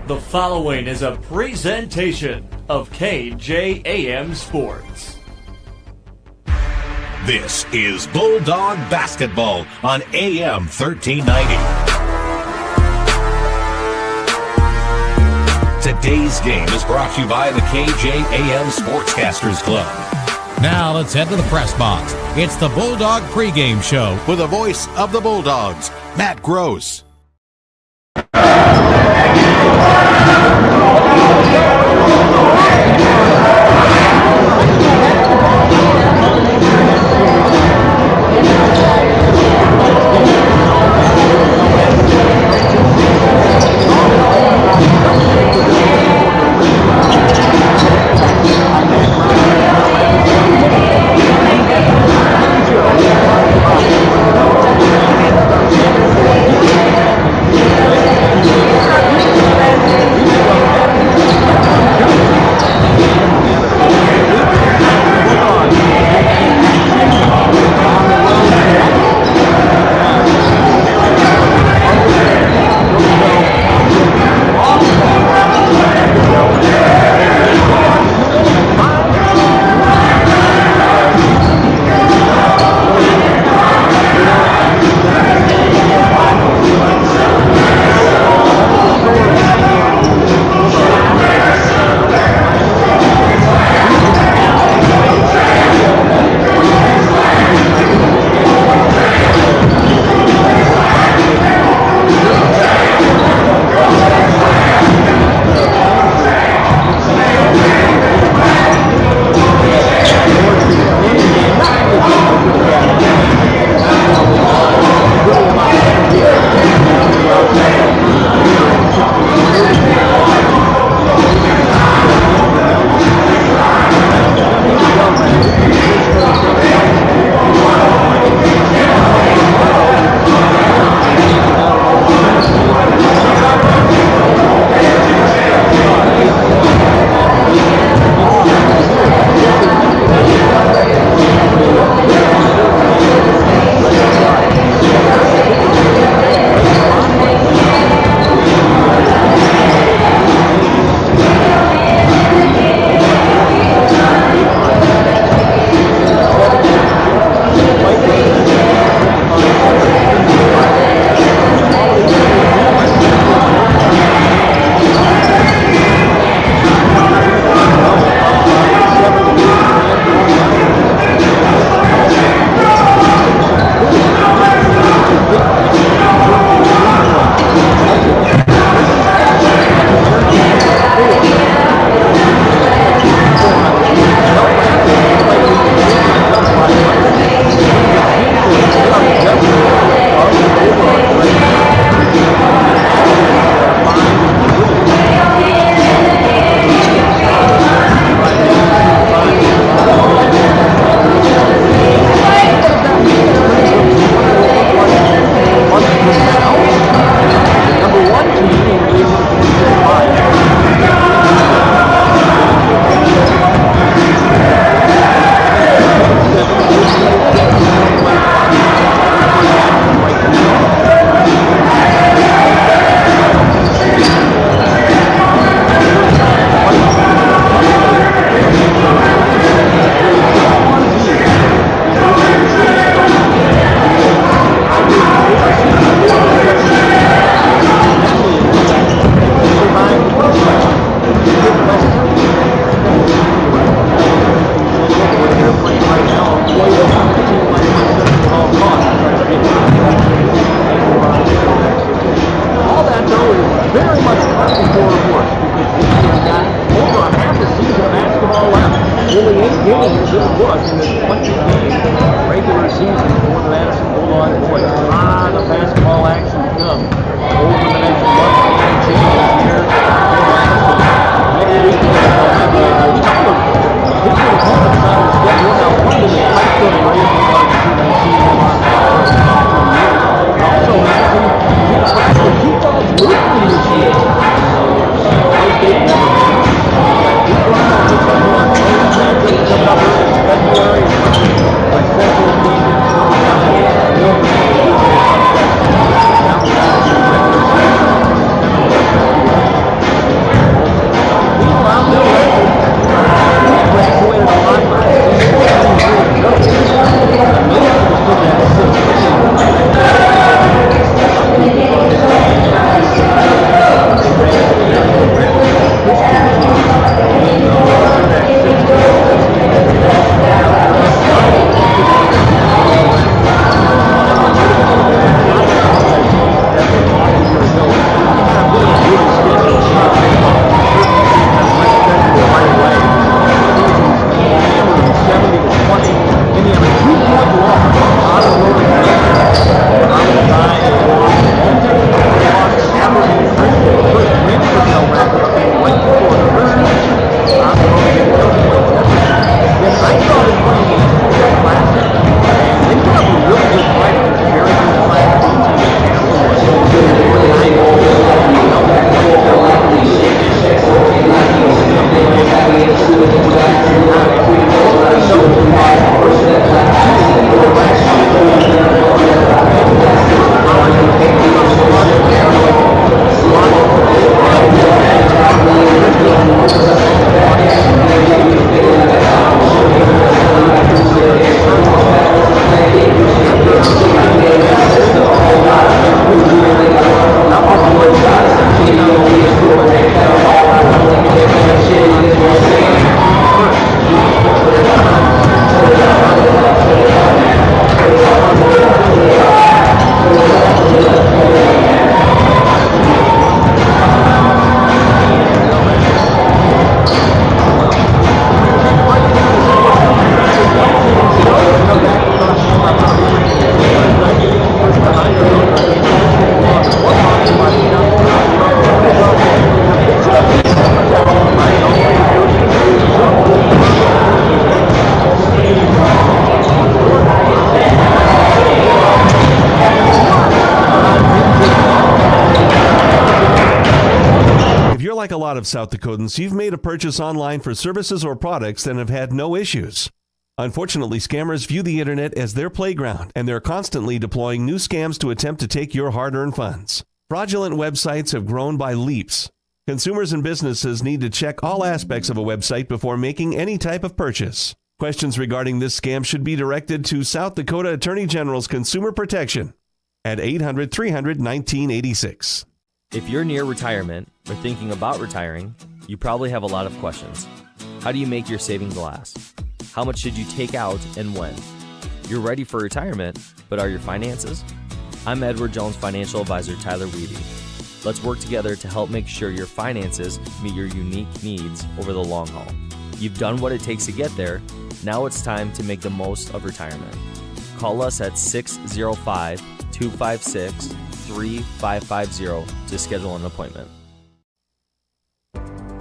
The following is a presentation of KJAM Sports. This is Bulldog Basketball on AM 1390. Today's game is brought to you by the KJAM Sportscasters Club. Now let's head to the press box. It's the Bulldog pregame show With the voice of the Bulldogs, Matt Gross. February. like a lot of South Dakotans, you've made a purchase online for services or products and have had no issues. Unfortunately, scammers view the internet as their playground, and they're constantly deploying new scams to attempt to take your hard-earned funds. Fraudulent websites have grown by leaps. Consumers and businesses need to check all aspects of a website before making any type of purchase. Questions regarding this scam should be directed to South Dakota Attorney General's Consumer Protection at 800-300-1986. If you're near retirement or thinking about retiring, you probably have a lot of questions. How do you make your savings last? How much should you take out and when? You're ready for retirement, but are your finances? I'm Edward Jones Financial Advisor Tyler Weedy. Let's work together to help make sure your finances meet your unique needs over the long haul. You've done what it takes to get there. Now it's time to make the most of retirement. Call us at 605-256-3550 to schedule an appointment.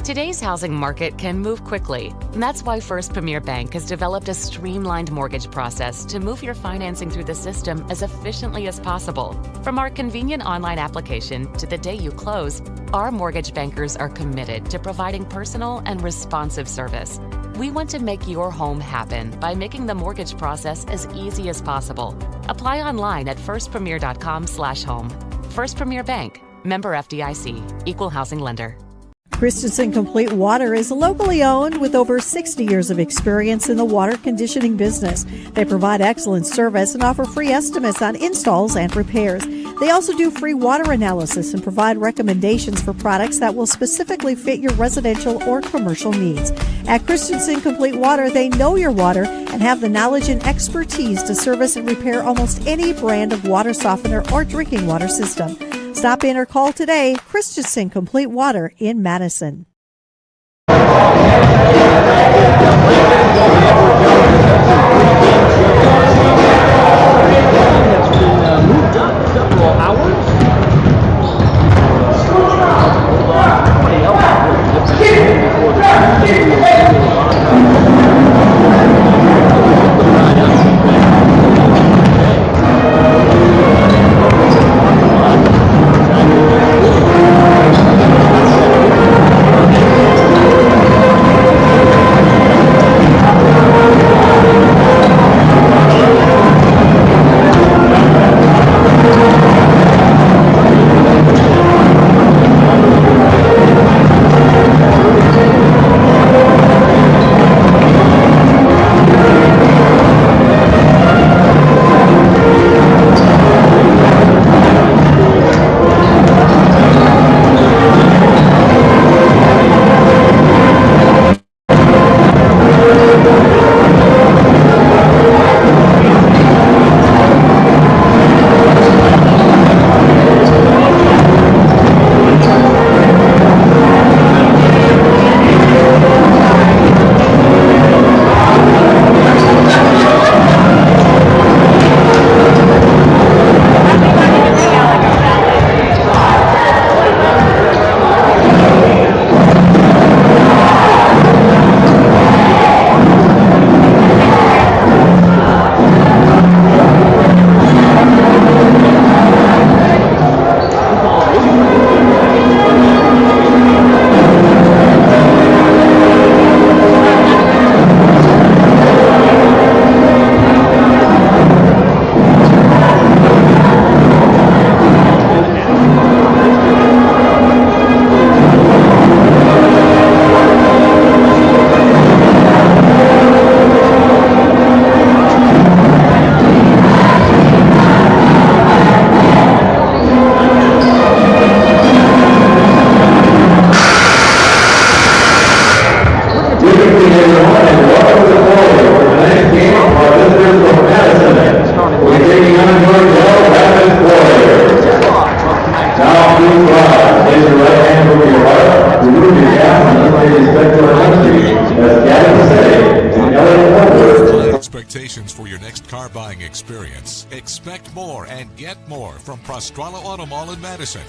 Today's housing market can move quickly, and that's why First Premier Bank has developed a streamlined mortgage process to move your financing through the system as efficiently as possible. From our convenient online application to the day you close, our mortgage bankers are committed to providing personal and responsive service. We want to make your home happen by making the mortgage process as easy as possible. Apply online at firstpremier.com/home. First Premier Bank, member FDIC, equal housing lender. Christensen Complete Water is locally owned with over 60 years of experience in the water conditioning business. They provide excellent service and offer free estimates on installs and repairs. They also do free water analysis and provide recommendations for products that will specifically fit your residential or commercial needs. At Christensen Complete Water, they know your water and have the knowledge and expertise to service and repair almost any brand of water softener or drinking water system. Stop in or call today. Christensen Complete Water in Madison. Expectations for your next car buying experience. Expect more and get more from Prostrala Auto Mall in Madison.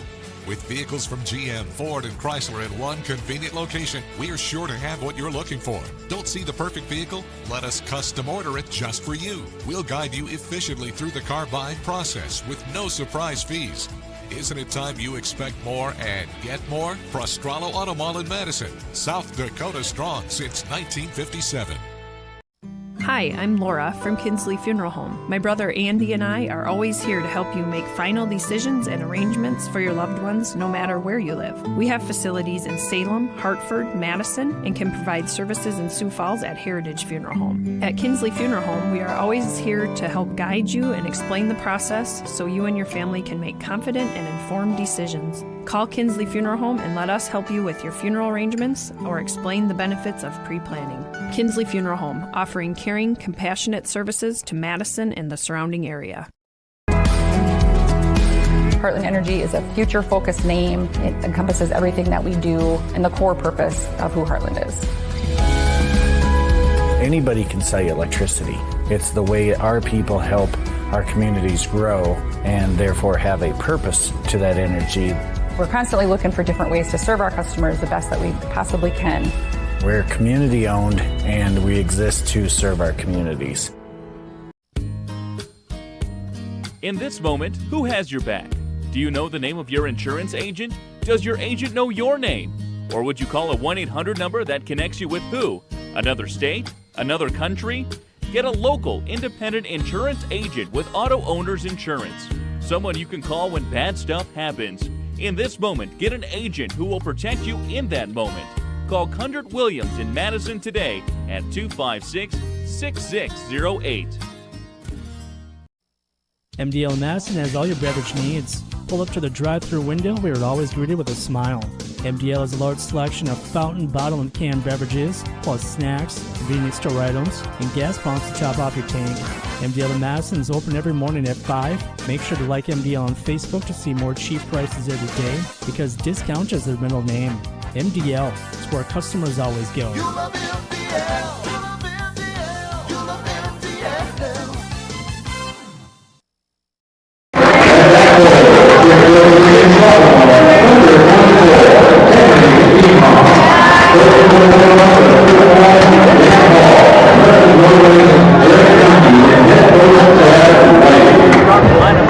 With vehicles from GM, Ford, and Chrysler in one convenient location, we are sure to have what you're looking for. Don't see the perfect vehicle? Let us custom order it just for you. We'll guide you efficiently through the car buying process with no surprise fees. Isn't it time you expect more and get more? Prostralo Auto Mall in Madison, South Dakota strong since 1957. Hi, I'm Laura from Kinsley Funeral Home. My brother Andy and I are always here to help you make final decisions and arrangements for your loved ones no matter where you live. We have facilities in Salem, Hartford, Madison, and can provide services in Sioux Falls at Heritage Funeral Home. At Kinsley Funeral Home, we are always here to help guide you and explain the process so you and your family can make confident and informed decisions. Call Kinsley Funeral Home and let us help you with your funeral arrangements or explain the benefits of pre-planning. Kinsley Funeral Home, offering caring, compassionate services to Madison and the surrounding area. Heartland Energy is a future-focused name. It encompasses everything that we do and the core purpose of who Heartland is. Anybody can sell you electricity. It's the way our people help our communities grow and therefore have a purpose to that energy. We're constantly looking for different ways to serve our customers the best that we possibly can. We're community owned and we exist to serve our communities. In this moment, who has your back? Do you know the name of your insurance agent? Does your agent know your name? Or would you call a 1-800 number that connects you with who? Another state? Another country? Get a local, independent insurance agent with Auto Owners Insurance. Someone you can call when bad stuff happens. In this moment, get an agent who will protect you in that moment. Call Kundert Williams in Madison today at 256-6608. MDL Madison has all your beverage needs. Pull up to the drive-thru window, we are always greeted with a smile. MDL has a large selection of fountain, bottle, and canned beverages, plus snacks, convenience store items, and gas pumps to top off your tank. MDL in Madison is open every morning at 5. Make sure to like MDL on Facebook to see more cheap prices every day, because discount is their middle name. MDL is where customers always go. You love MDL. You love MDL. You love MDL.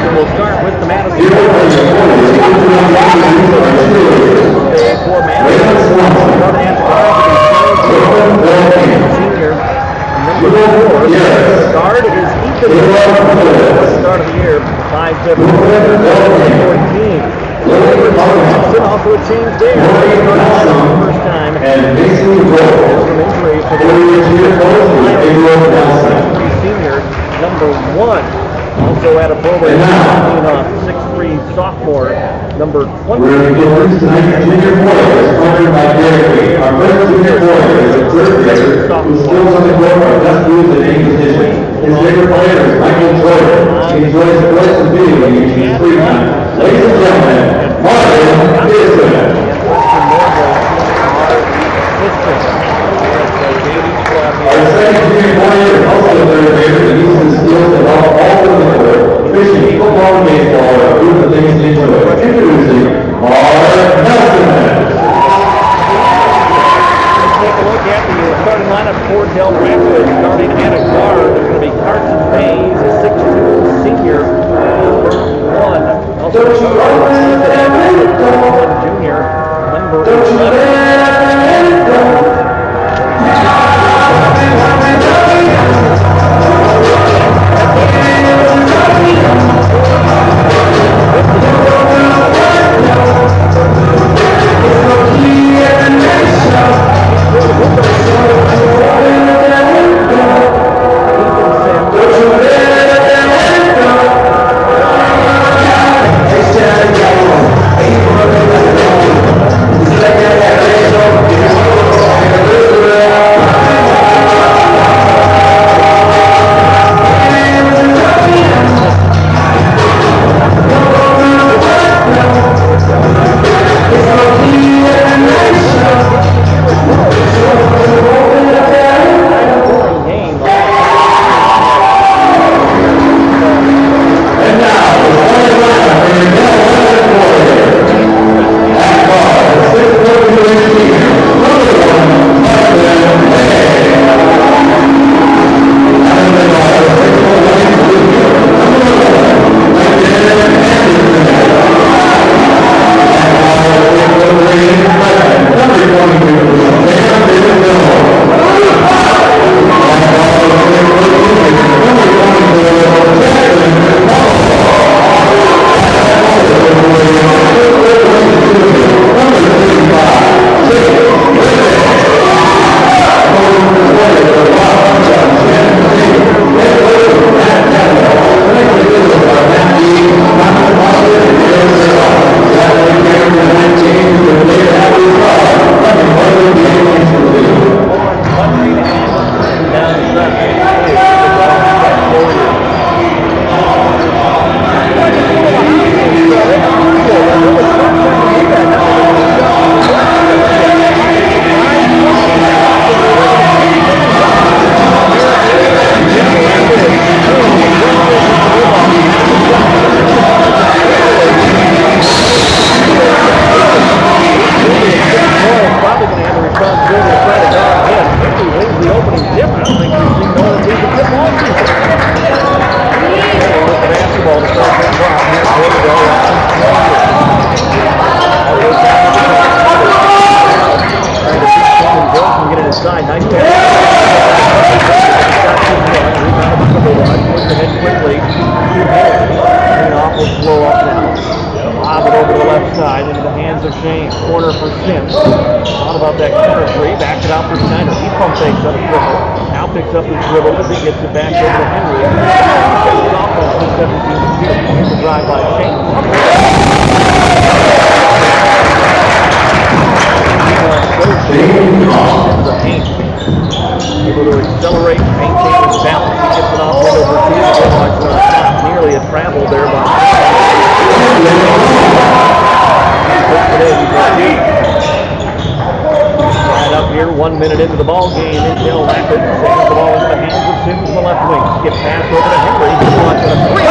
We'll start with the Madison. For Madison, senior, number 4. Guard is Ethan. Start of the year, 5'7", 14. Also a change there. First time. And Mason from injury for the senior, number 1. Also at a program, 6'3" sophomore, number 20. We're going to introduce tonight's junior player, sponsored by Dairy. Our first junior player is a third grader whose skills on the court are best used in any position. His favorite player is Michael Jordan. He enjoys the voice and video use in his free time. Ladies and gentlemen, Marvin Pearson. Our second junior player is also a third grader who uses his skills to help all over the court. Fishing, football, and baseball are a group of things to enjoy. Introducing Mark Nelson. Let's take a look at the starting lineup for Dell Rapids. Starting at a guard, there's going to be Carson Hayes, a 6'2" senior, number 1. Also, junior Corner for Sims. Thought about that corner three. Back it out for Schneider. He pump fakes on a dribble. Now picks up his dribble as he gets it back over to Henry. He's it off on 17-2. Here's the drive by Shane. The paint. Able to accelerate, maintain his balance. He gets it off one over two. The Bulldogs are on top. Nearly a travel there by right up here, 1 minute into the ball game in Dell Rapids. Sends the ball into the hands of Sims on the left wing. Skip pass over to Henry. He's launching a three.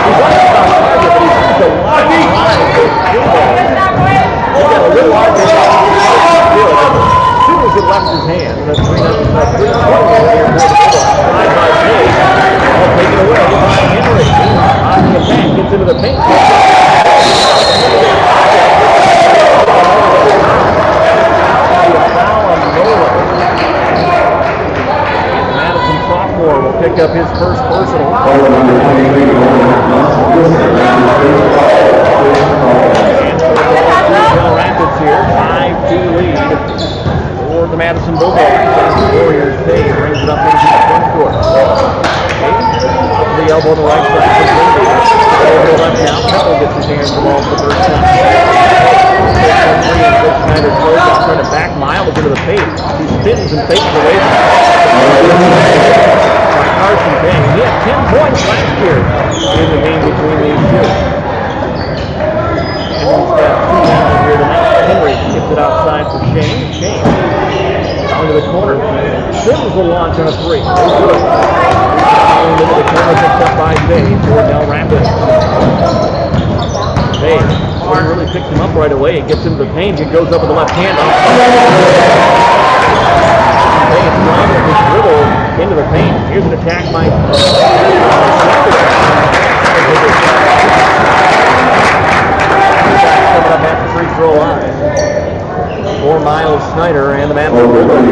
He's on target, but he seems to line He's got a little hard to do. As soon as it left his hand, that's 3-0 here for the Bulldogs. Drive by Jay. All taken away by Henry. On the attack, gets into the paint. Madison sophomore will pick up his first personal. Dell Rapids here, 5-2 lead for the Madison Bulldogs. Warriors Day brings it up into the front court. Off the elbow on the right side for Lindy. Over the left now, Pepple gets his hands on the ball for the first time. Schneider throws out, trying to back Miles into the paint. He spins and fakes away from Carson Day. He had 10 points last year in the game between these two. Henry's got 2 down here tonight. Henry gets it outside for Shane. Shane down to the corner. Sims will launch on a three. Into the corner, picked up by Day for Dell Rapids. Day really picks him up right away. He gets into the paint. He goes up with the left hand. Day is strong with his dribble into the paint. Here's an attack by coming up at the free throw line for Miles Schneider and the Madison Bulldogs.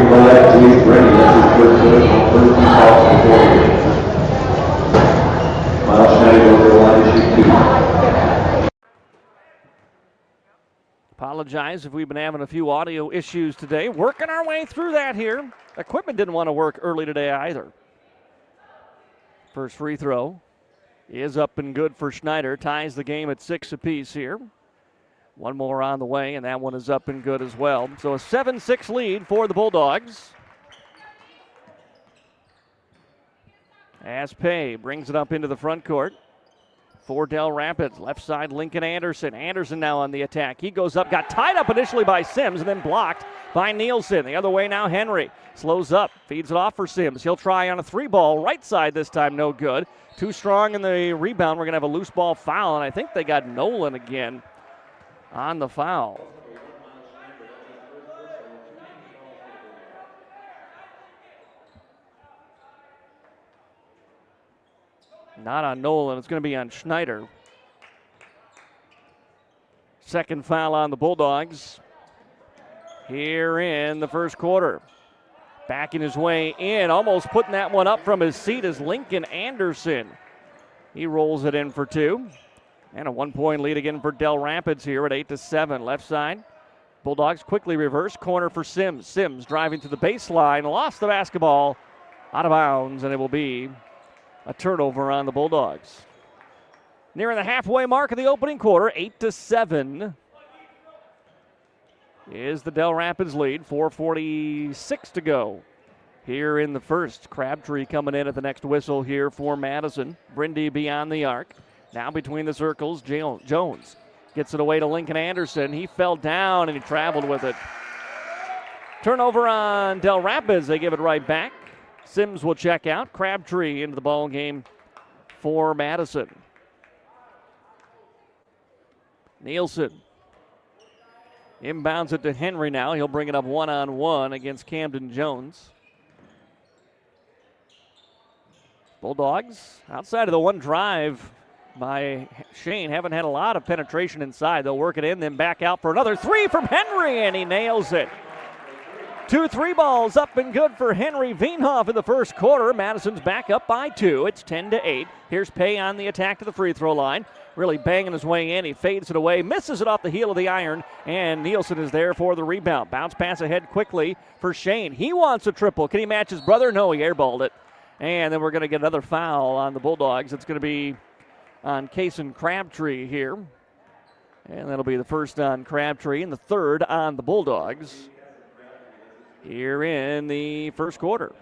Miles Schneider goes to the line to shoot 2. Apologize if we've been having a few audio issues today. Working our way through that here. Equipment didn't want to work early today either. First free throw is up and good for Schneider. Ties the game at 6 apiece here. One more on the way, and that one is up and good as well. So a 7-6 lead for the Bulldogs. As Pay brings it up into the front court for Dell Rapids. Left side, Lincoln Anderson. Anderson now on the attack. He goes up, got tied up initially by Sims, and then blocked by Nielsen. The other way now, Henry slows up, feeds it off for Sims. He'll try on a 3-ball, right side this time, no good. Too strong in the rebound. We're going to have a loose ball foul, and I think they got Nolan again on the foul. Not on Nolan. It's going to be on Schneider. Second foul on the Bulldogs here in the first quarter. Backing his way in, almost putting that one up from his seat is Lincoln Anderson. He rolls it in for 2. And a 1-point lead again for Dell Rapids here at 8-7. Left side. Bulldogs quickly reverse. Corner for Sims. Sims driving to the baseline. Lost the basketball out of bounds, and it will be a turnover on the Bulldogs. Nearing the halfway mark of the opening quarter, 8-7 is the Dell Rapids lead. 4:46 to go here in the first. Crabtree coming in at the next whistle here for Madison. Brindy beyond the arc. Now between the circles, Jones gets it away to Lincoln Anderson. He fell down and he traveled with it. Turnover on Dell Rapids. They give it right back. Sims will check out. Crabtree into the ball game for Madison. Nielsen inbounds it to Henry now. He'll bring it up one-on-one against Camden Jones. Bulldogs, outside of the one drive by Shane, haven't had a lot of penetration inside. They'll work it in, then back out for another 3 from Henry, and he nails it. 2 3-balls up and good for Henry Veenhoff in the first quarter. Madison's back up by 2. It's 10-8. Here's Pay on the attack to the free throw line. Really banging his way in. He fades it away, misses it off the heel of the iron, and Nielsen is there for the rebound. Bounce pass ahead quickly for Shane. He wants a triple. Can he match his brother? No, he airballed it. And then we're going to get another foul on the Bulldogs. It's going to be on Kason Crabtree here. And that'll be the first on Crabtree and the third on the Bulldogs here in the first quarter.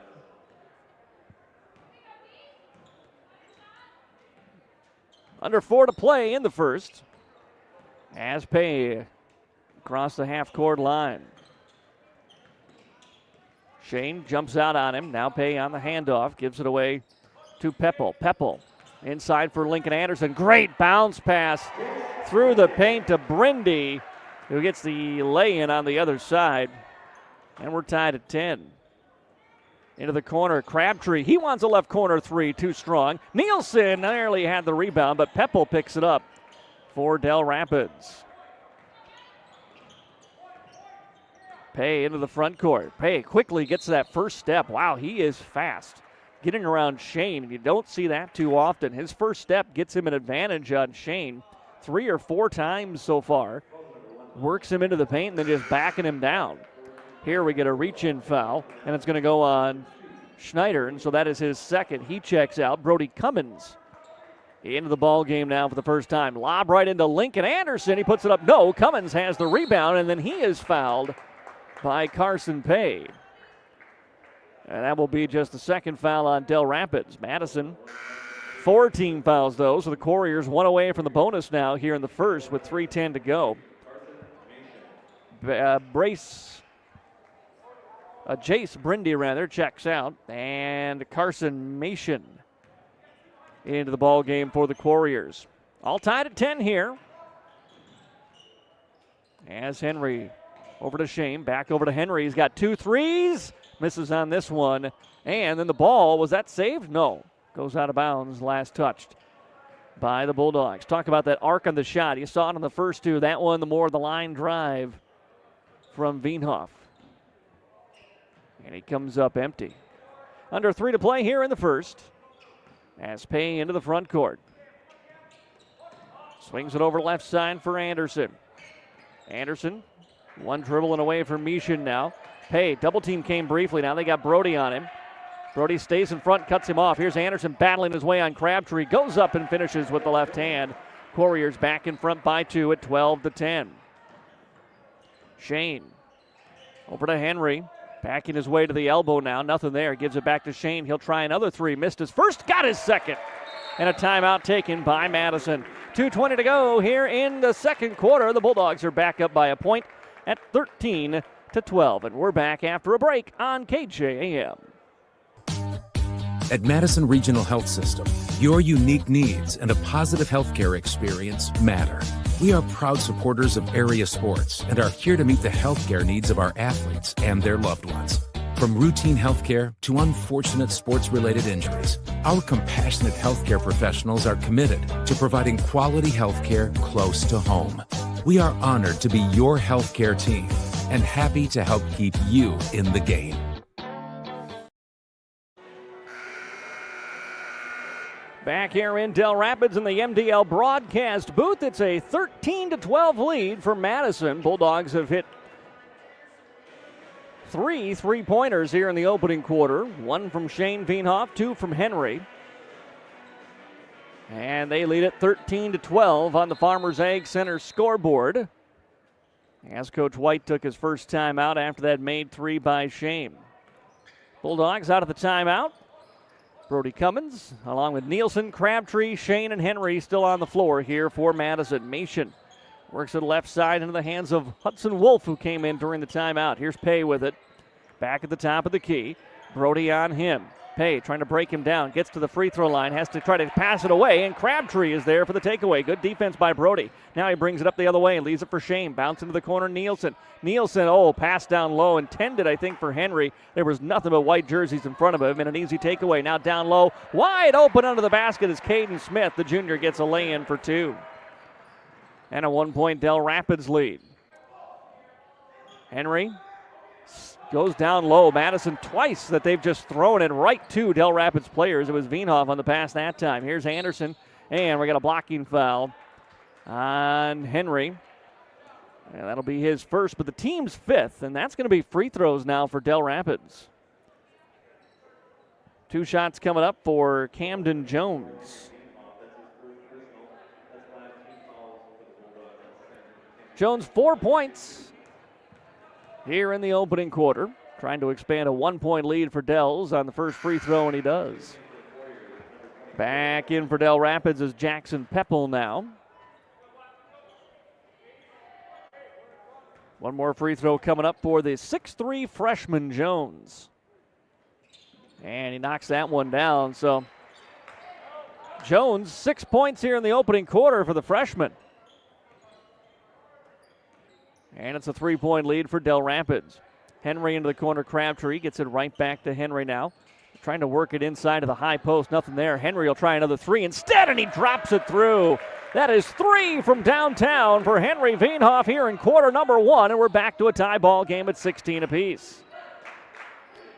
Under 4 to play in the first. As Pay across the half-court line. Shane jumps out on him. Now Pay on the handoff. Gives it away to Peppel. Peppel inside for Lincoln Anderson. Great bounce pass through the paint to Brindy, who gets the lay-in on the other side. And we're tied at 10. Into the corner, Crabtree. He wants a left corner three, too strong. Nielsen nearly had the rebound, but Peppel picks it up for Dell Rapids. Pay into the front court. Pay quickly gets that first step. Wow, he is fast. Getting around Shane, you don't see that too often. His first step gets him an advantage on Shane 3 or 4 times so far. Works him into the paint and then just backing him down. Here we get a reach-in foul, and it's going to go on Schneider, and so that is his second. He checks out. Brody Cummins into the ball game now for the first time. Lob right into Lincoln Anderson. He puts it up. No, Cummins has the rebound, and then he is fouled by Carson Pay. And that will be just the second foul on Dell Rapids. Madison, 4 team fouls, though, so the Couriers 1 away from the bonus now here in the first with 3:10 to go. Jace Brindy, checks out, and Carson Mason into the ball game for the Couriers. All tied at 10 here. As Henry over to Shane, back over to Henry. He's got 2 threes, misses on this one, and then the ball, was that saved? No, goes out of bounds, last touched by the Bulldogs. Talk about that arc on the shot. You saw it on the first 2. That one, the more the line drive from Veenhoff. And he comes up empty. Under 3 to play here in the first. As Pay into the front court. Swings it over left side for Anderson. Anderson, one dribbling away from Mishin now. Pay, double team came briefly. Now they got Brody on him. Brody stays in front, cuts him off. Here's Anderson battling his way on Crabtree. Goes up and finishes with the left hand. Couriers back in front by 2 at 12 to 10. Shane over to Henry. Backing his way to the elbow now. Nothing there. Gives it back to Shane. He'll try another 3. Missed his first. Got his second. And a timeout taken by Madison. 2:20 to go here in the second quarter. The Bulldogs are back up by a point at 13 to 12. And we're back after a break on KJAM. At Madison Regional Health System, your unique needs and a positive healthcare experience matter. We are proud supporters of area sports and are here to meet the healthcare needs of our athletes and their loved ones. From routine healthcare to unfortunate sports-related injuries, our compassionate healthcare professionals are committed to providing quality healthcare close to home. We are honored to be your healthcare team and happy to help keep you in the game. Back here in Dell Rapids in the MDL broadcast booth, it's a 13-12 lead for Madison. Bulldogs have hit 3 3-pointers here in the opening quarter. 1 from Shane Veenhoff, 2 from Henry. And they lead it 13-12 on the Farmers Ag Center scoreboard. As Coach White took his first timeout after that made 3 by Shane. Bulldogs out of the timeout. Brody Cummins, along with Nielsen, Crabtree, Shane, and Henry still on the floor here for Madison. Mason works it left side into the hands of Hudson Wolf, who came in during the timeout. Here's Pay with it. Back at the top of the key. Brody on him. Pay trying to break him down. Gets to the free throw line. Has to try to pass it away, and Crabtree is there for the takeaway. Good defense by Brody. Now he brings it up the other way and leaves it for Shane. Bounce into the corner, Nielsen. Nielsen, pass down low. Intended, I think, for Henry. There was nothing but white jerseys in front of him, and an easy takeaway. Now down low. Wide open under the basket is Caden Smith. The junior gets a lay-in for 2. And a 1-point Dell Rapids lead. Henry Goes down low. Madison twice that they've just thrown it right to Dell Rapids players. It was Veenhoff on the pass that time. Here's Anderson, and we got a blocking foul on Henry. And that'll be his first, but the team's fifth, and that's going to be free throws now for Dell Rapids. 2 shots coming up for Camden Jones. Jones 4 points here in the opening quarter. Trying to expand a 1-point lead for Dells on the first free throw, and he does. Back in for Dell Rapids is Jackson Peppel now. One more free throw coming up for the 6'3" freshman Jones. And he knocks that one down. So Jones, 6 points here in the opening quarter for the freshman. And it's a 3-point lead for Dell Rapids. Henry into the corner, Crabtree gets it right back to Henry now. Trying to work it inside of the high post, nothing there. Henry will try another 3 instead, and he drops it through. That is 3 from downtown for Henry Veenhoff here in quarter number 1, and we're back to a tie ball game at 16 apiece.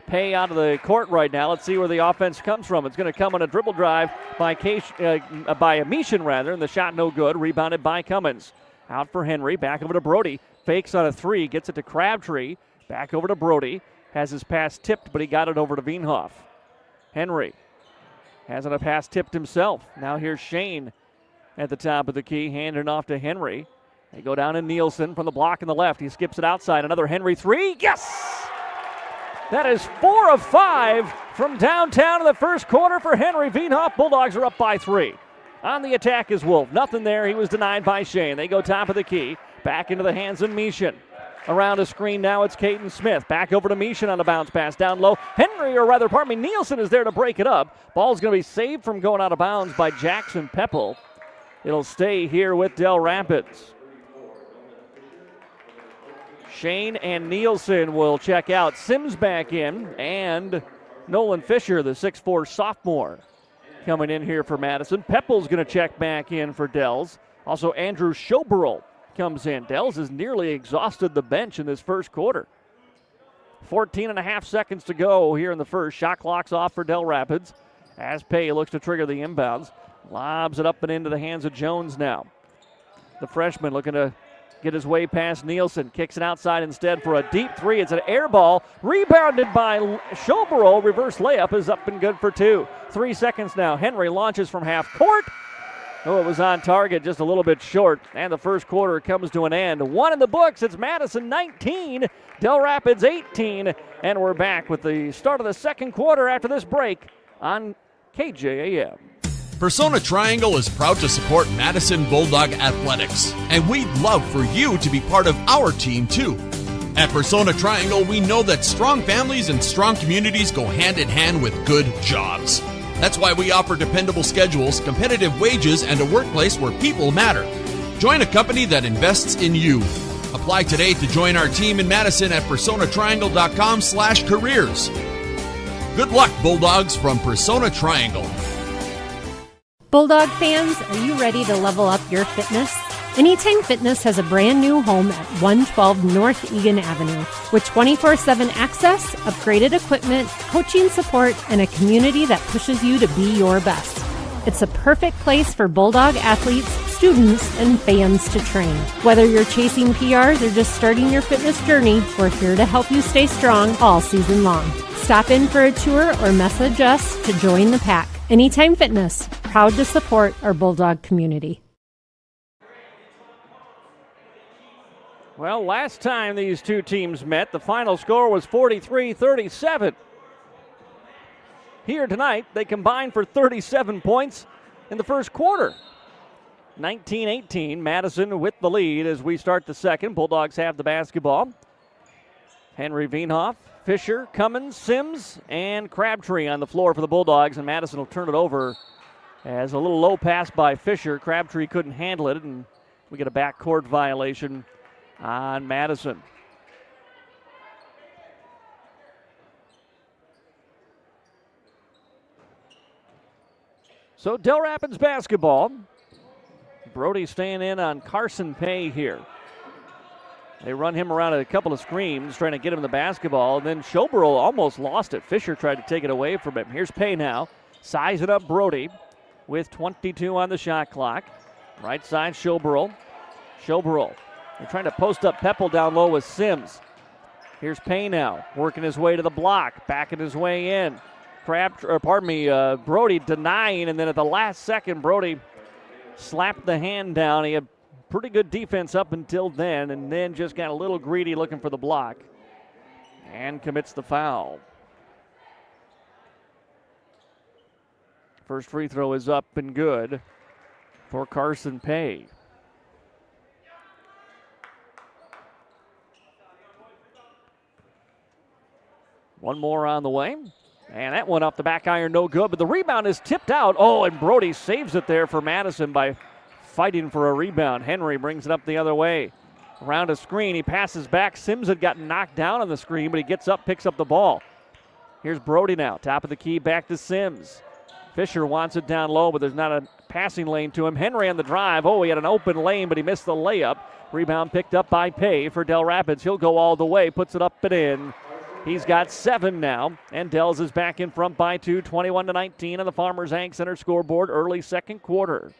Pay out of the court right now. Let's see where the offense comes from. It's going to come on a dribble drive by Amishan, and the shot no good. Rebounded by Cummins. Out for Henry, back over to Brody. Fakes on a 3, gets it to Crabtree. Back over to Brody. Has his pass tipped, but he got it over to Veenhoff. Henry hasn't a pass tipped himself. Now here's Shane at the top of the key, handing off to Henry. They go down to Nielsen from the block in the left. He skips it outside. Another Henry 3. Yes! That is 4 of 5 from downtown in the first quarter for Henry Veenhoff. Bulldogs are up by 3. On the attack is Wolf. Nothing there. He was denied by Shane. They go top of the key. Back into the hands of Mishan. Around a screen now, it's Caden Smith. Back over to Mishan on a bounce pass down low. Nielsen is there to break it up. Ball's going to be saved from going out of bounds by Jackson Peppel. It'll stay here with Dell Rapids. Shane and Nielsen will check out. Sims back in, and Nolan Fisher, the 6'4" sophomore, coming in here for Madison. Peppel's going to check back in for Dells. Also, Andrew Schoberl comes in. Dells has nearly exhausted the bench in this first quarter. 14.5 seconds to go here in the first. Shot clock's off for Dell Rapids as Pay looks to trigger the inbounds. Lobs it up and into the hands of Jones now. The freshman looking to get his way past Nielsen. Kicks it outside instead for a deep 3. It's an air ball. Rebounded by Schoberl. Reverse layup is up and good for 2. 3 seconds now. Henry launches from half court. Oh, it was on target, just a little bit short. And the first quarter comes to an end. 1 in the books. It's Madison 19, Dell Rapids 18. And we're back with the start of the second quarter after this break on KJAM. Persona Triangle is proud to support Madison Bulldog Athletics, and we'd love for you to be part of our team too. At Persona Triangle, we know that strong families and strong communities go hand in hand with good jobs. That's why we offer dependable schedules, competitive wages, and a workplace where people matter. Join a company that invests in you. Apply today to join our team in Madison at personatriangle.com/careers. Good luck, Bulldogs, from Persona Triangle. Bulldog fans, are you ready to level up your fitness? Anytime Fitness has a brand new home at 112 North Egan Avenue with 24/7 access, upgraded equipment, coaching support, and a community that pushes you to be your best. It's a perfect place for Bulldog athletes, students, and fans to train. Whether you're chasing PRs or just starting your fitness journey, we're here to help you stay strong all season long. Stop in for a tour or message us to join the pack. Anytime Fitness, proud to support our Bulldog community. Well, last time these two teams met, the final score was 43-37. Here tonight, they combined for 37 points in the first quarter. 19-18, Madison with the lead as we start the second. Bulldogs have the basketball. Henry Veenhoff, Fisher, Cummins, Sims, and Crabtree on the floor for the Bulldogs, and Madison will turn it over as a little low pass by Fisher. Crabtree couldn't handle it, and we get a backcourt violation on Madison. So Dell Rapids basketball. Brody staying in on Carson Pay here. They run him around a couple of screens trying to get him the basketball. And then Schoberl almost lost it. Fisher tried to take it away from him. Here's Pay now. Sizing up Brody with 22 on the shot clock. Right side, Schoberl. They're trying to post up Peppel down low with Sims. Here's Pay now, working his way to the block, backing his way in. Brody denying, and then at the last second, Brody slapped the hand down. He had pretty good defense up until then, and then just got a little greedy looking for the block and commits the foul. First free throw is up and good for Carson Pay. One more on the way. And that one off the back iron, no good. But the rebound is tipped out. Oh, and Brody saves it there for Madison by fighting for a rebound. Henry brings it up the other way. Around a screen, he passes back. Sims had gotten knocked down on the screen, but he gets up, picks up the ball. Here's Brody now, top of the key, back to Sims. Fisher wants it down low, but there's not a passing lane to him. Henry on the drive. Oh, he had an open lane, but he missed the layup. Rebound picked up by Pay for Dell Rapids. He'll go all the way, puts it up and in. He's got 7 now, and Dells is back in front by 2, 21-19 on the Farmers Ag Center scoreboard, early second quarter.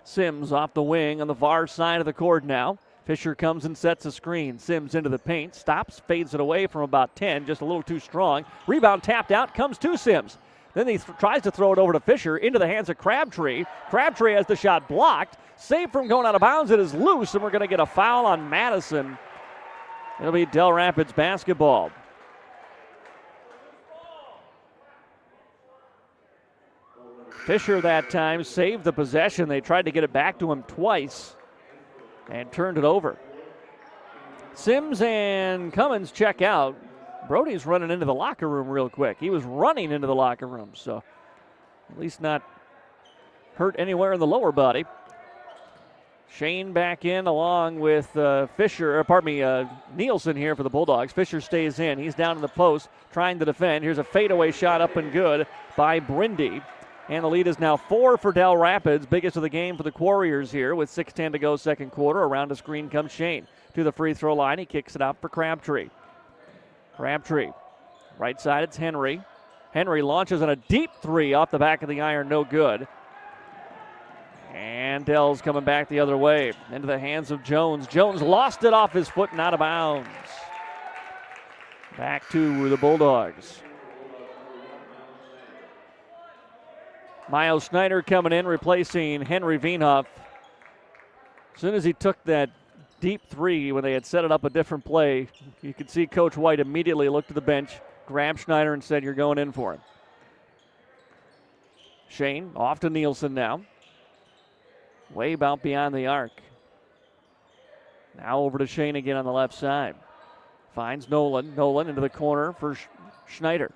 Sims off the wing on the far side of the court now. Fisher comes and sets a screen. Sims into the paint, stops, fades it away from about 10, just a little too strong. Rebound tapped out, comes to Sims. Then he tries to throw it over to Fisher, into the hands of Crabtree. Crabtree has the shot blocked, saved from going out of bounds. It is loose, and we're going to get a foul on Madison. It'll be Dell Rapids basketball. Fisher that time saved the possession. They tried to get it back to him twice and turned it over. Sims and Cummins check out. Brody's running into the locker room real quick. He was running into the locker room, so at least not hurt anywhere in the lower body. Shane back in along with Nielsen here for the Bulldogs. Fisher stays in. He's down in the post trying to defend. Here's a fadeaway shot up and good by Brindy. And the lead is now 4 for Dell Rapids. Biggest of the game for the Quarriors here with 6:10 to go second quarter. Around the screen comes Shane to the free throw line. He kicks it out for Crabtree. Right side, it's Henry. Henry launches on a deep three off the back of the iron. No good. And Dell's coming back the other way into the hands of Jones. Jones lost it off his foot and out of bounds. Back to the Bulldogs. Miles Schneider coming in, replacing Henry Veenhoff. As soon as he took that deep three, when they had set it up a different play, you could see Coach White immediately looked to the bench, grabbed Schneider and said, "You're going in for him." Shane off to Nielsen now. Way about beyond the arc. Now over to Shane again on the left side. Finds Nolan. Nolan into the corner for Schneider.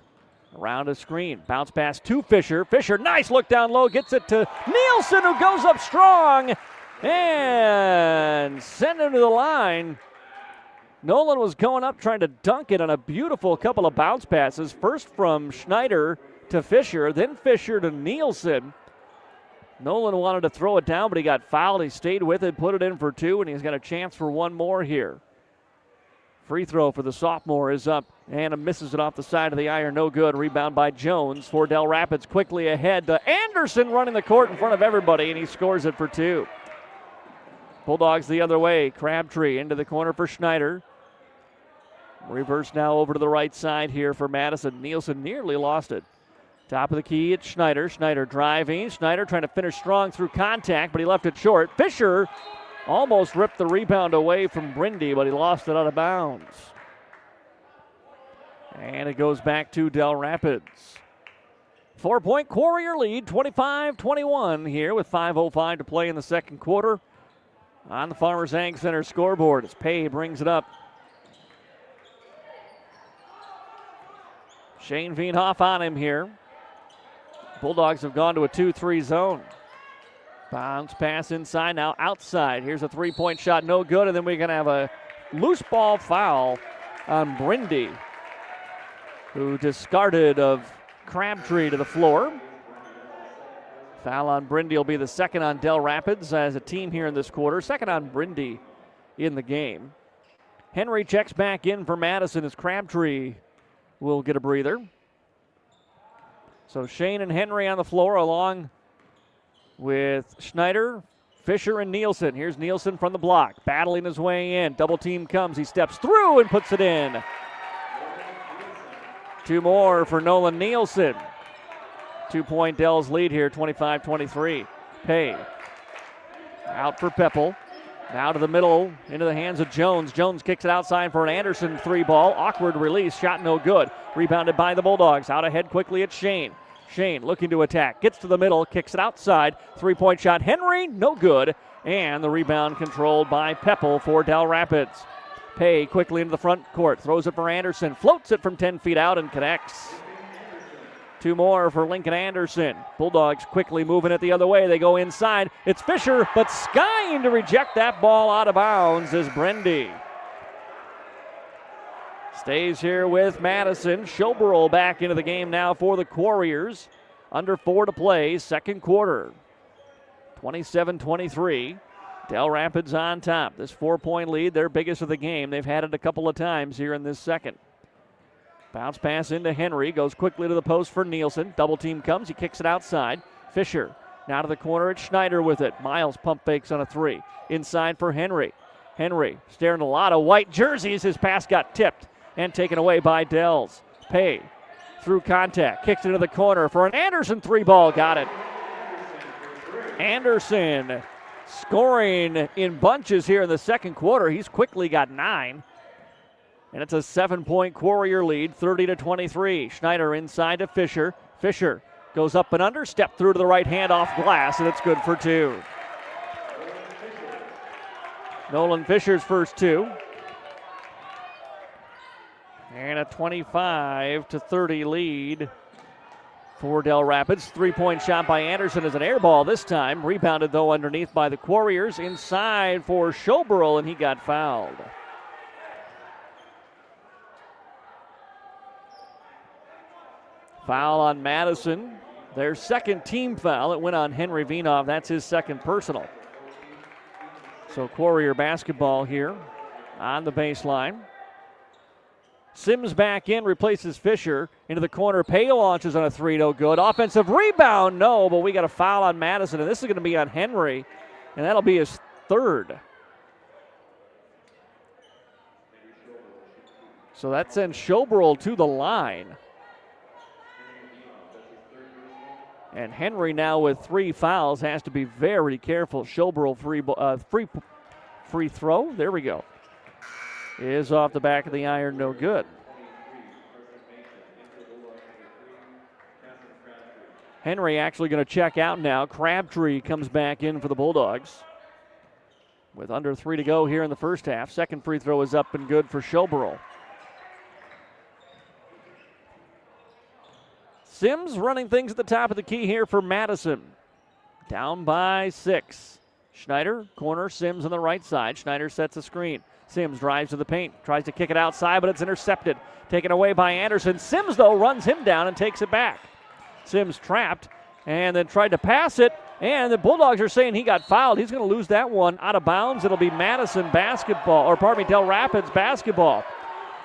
Around a screen. Bounce pass to Fisher. Fisher, nice look down low. Gets it to Nielsen, who goes up strong and send him to the line. Nolan was going up trying to dunk it on a beautiful couple of bounce passes. First from Schneider to Fisher, then Fisher to Nielsen. Nolan wanted to throw it down, but he got fouled. He stayed with it, put it in for 2, and he's got a chance for one more here. Free throw for the sophomore is up, and misses it off the side of the iron. No good. Rebound by Jones for Dell Rapids. Quickly ahead to Anderson running the court in front of everybody, and he scores it for 2. Bulldogs the other way. Crabtree into the corner for Schneider. Reverse now over to the right side here for Madison. Nielsen nearly lost it. Top of the key, it's Schneider. Schneider driving. Schneider trying to finish strong through contact, but he left it short. Fisher almost ripped the rebound away from Brindy, but he lost it out of bounds. And it goes back to Dell Rapids. 4-point Quarrier lead, 25-21 here with 5:05 to play in the second quarter. On the Farmers Ag Center scoreboard as Pay brings it up. Shane Veenhoff on him here. Bulldogs have gone to a 2-3 zone. Bounce pass inside, now outside. Here's a three-point shot, no good, and then we're going to have a loose ball foul on Brindy, who discarded of Crabtree to the floor. Foul on Brindy will be the second on Dell Rapids as a team here in this quarter. Second on Brindy in the game. Henry checks back in for Madison as Crabtree will get a breather. So Shane and Henry on the floor along with Schneider, Fisher, and Nielsen. Here's Nielsen from the block, battling his way in. Double team comes. He steps through and puts it in. 2 more for Nolan Nielsen. 2-point Dell's lead here, 25-23. Pay. Out for Peppel. Now to the middle, into the hands of Jones. Jones kicks it outside for an Anderson 3-ball. Awkward release, shot no good. Rebounded by the Bulldogs. Out ahead quickly at Shane. Shane looking to attack. Gets to the middle, kicks it outside. 3-point shot, Henry, no good. And the rebound controlled by Peppel for Dell Rapids. Pay quickly into the front court. Throws it for Anderson. Floats it from 10 feet out and connects. 2 more for Lincoln Anderson. Bulldogs quickly moving it the other way. They go inside. It's Fisher, but skying to reject that ball out of bounds is Brendy. Stays here with Madison. Schoberl back into the game now for the Warriors. Under 4 to play, second quarter. 27-23. Dell Rapids on top. This 4-point lead, their biggest of the game. They've had it a couple of times here in this second. Bounce pass into Henry. Goes quickly to the post for Nielsen. Double team comes. He kicks it outside. Fisher now to the corner at Schneider with it. Miles pump fakes on a 3. Inside for Henry. Henry staring a lot of white jerseys. His pass got tipped and taken away by Dells. Pay through contact. Kicks into the corner for an Anderson 3-ball. Got it. Anderson scoring in bunches here in the second quarter. He's quickly got 9. And it's a 7-point Warrior lead, 30-23. Schneider inside to Fisher. Fisher goes up and under, step through to the right hand off glass, and it's good for 2. Nolan Fisher's first 2. And a 25-30 lead for Dell Rapids. 3-point shot by Anderson is an air ball this time. Rebounded, though, underneath by the Warriors. Inside for Schoberl, and he got fouled. Foul on Madison. Their second team foul. It went on Henry Veenhoff. That's his second personal. So Warrior basketball here on the baseline. Sims back in, replaces Fisher. Into the corner. Pay launches on a 3, no good. Offensive rebound, no, but we got a foul on Madison, and this is going to be on Henry, and that'll be his third. So that sends Schoberl to the line. And Henry now with 3 fouls has to be very careful. Schoberl free throw. There we go. Is off the back of the iron, no good. Henry actually going to check out now. Crabtree comes back in for the Bulldogs. With under 3 to go here in the first half. Second free throw is up and good for Schoberl. Sims running things at the top of the key here for Madison. Down by 6. Schneider, corner, Sims on the right side. Schneider sets a screen. Sims drives to the paint, tries to kick it outside, but it's intercepted. Taken away by Anderson. Sims, though, runs him down and takes it back. Sims trapped and then tried to pass it, and the Bulldogs are saying he got fouled. He's going to lose that one out of bounds. It'll be Madison basketball, or pardon me, Dell Rapids basketball.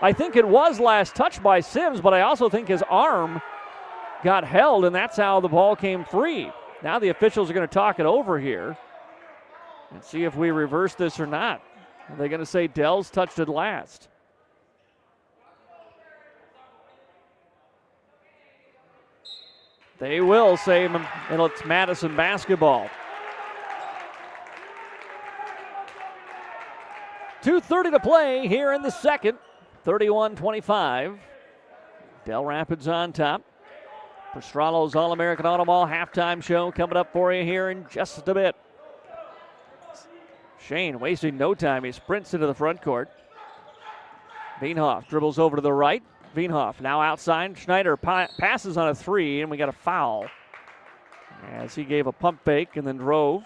I think it was last touched by Sims, but I also think his arm got held, and that's how the ball came free. Now the officials are going to talk it over here and see if we reverse this or not. Are they going to say Dell's touched it last? They will say, and it's Madison basketball. 2:30 to play here in the second. 31-25. Dell Rapids on top. Pastrano's All-American Auto Mall halftime show coming up for you here in just a bit. Shane wasting no time. He sprints into the front court. Veenhoff dribbles over to the right. Veenhoff now outside. Schneider passes on a 3, and we got a foul as he gave a pump fake and then drove.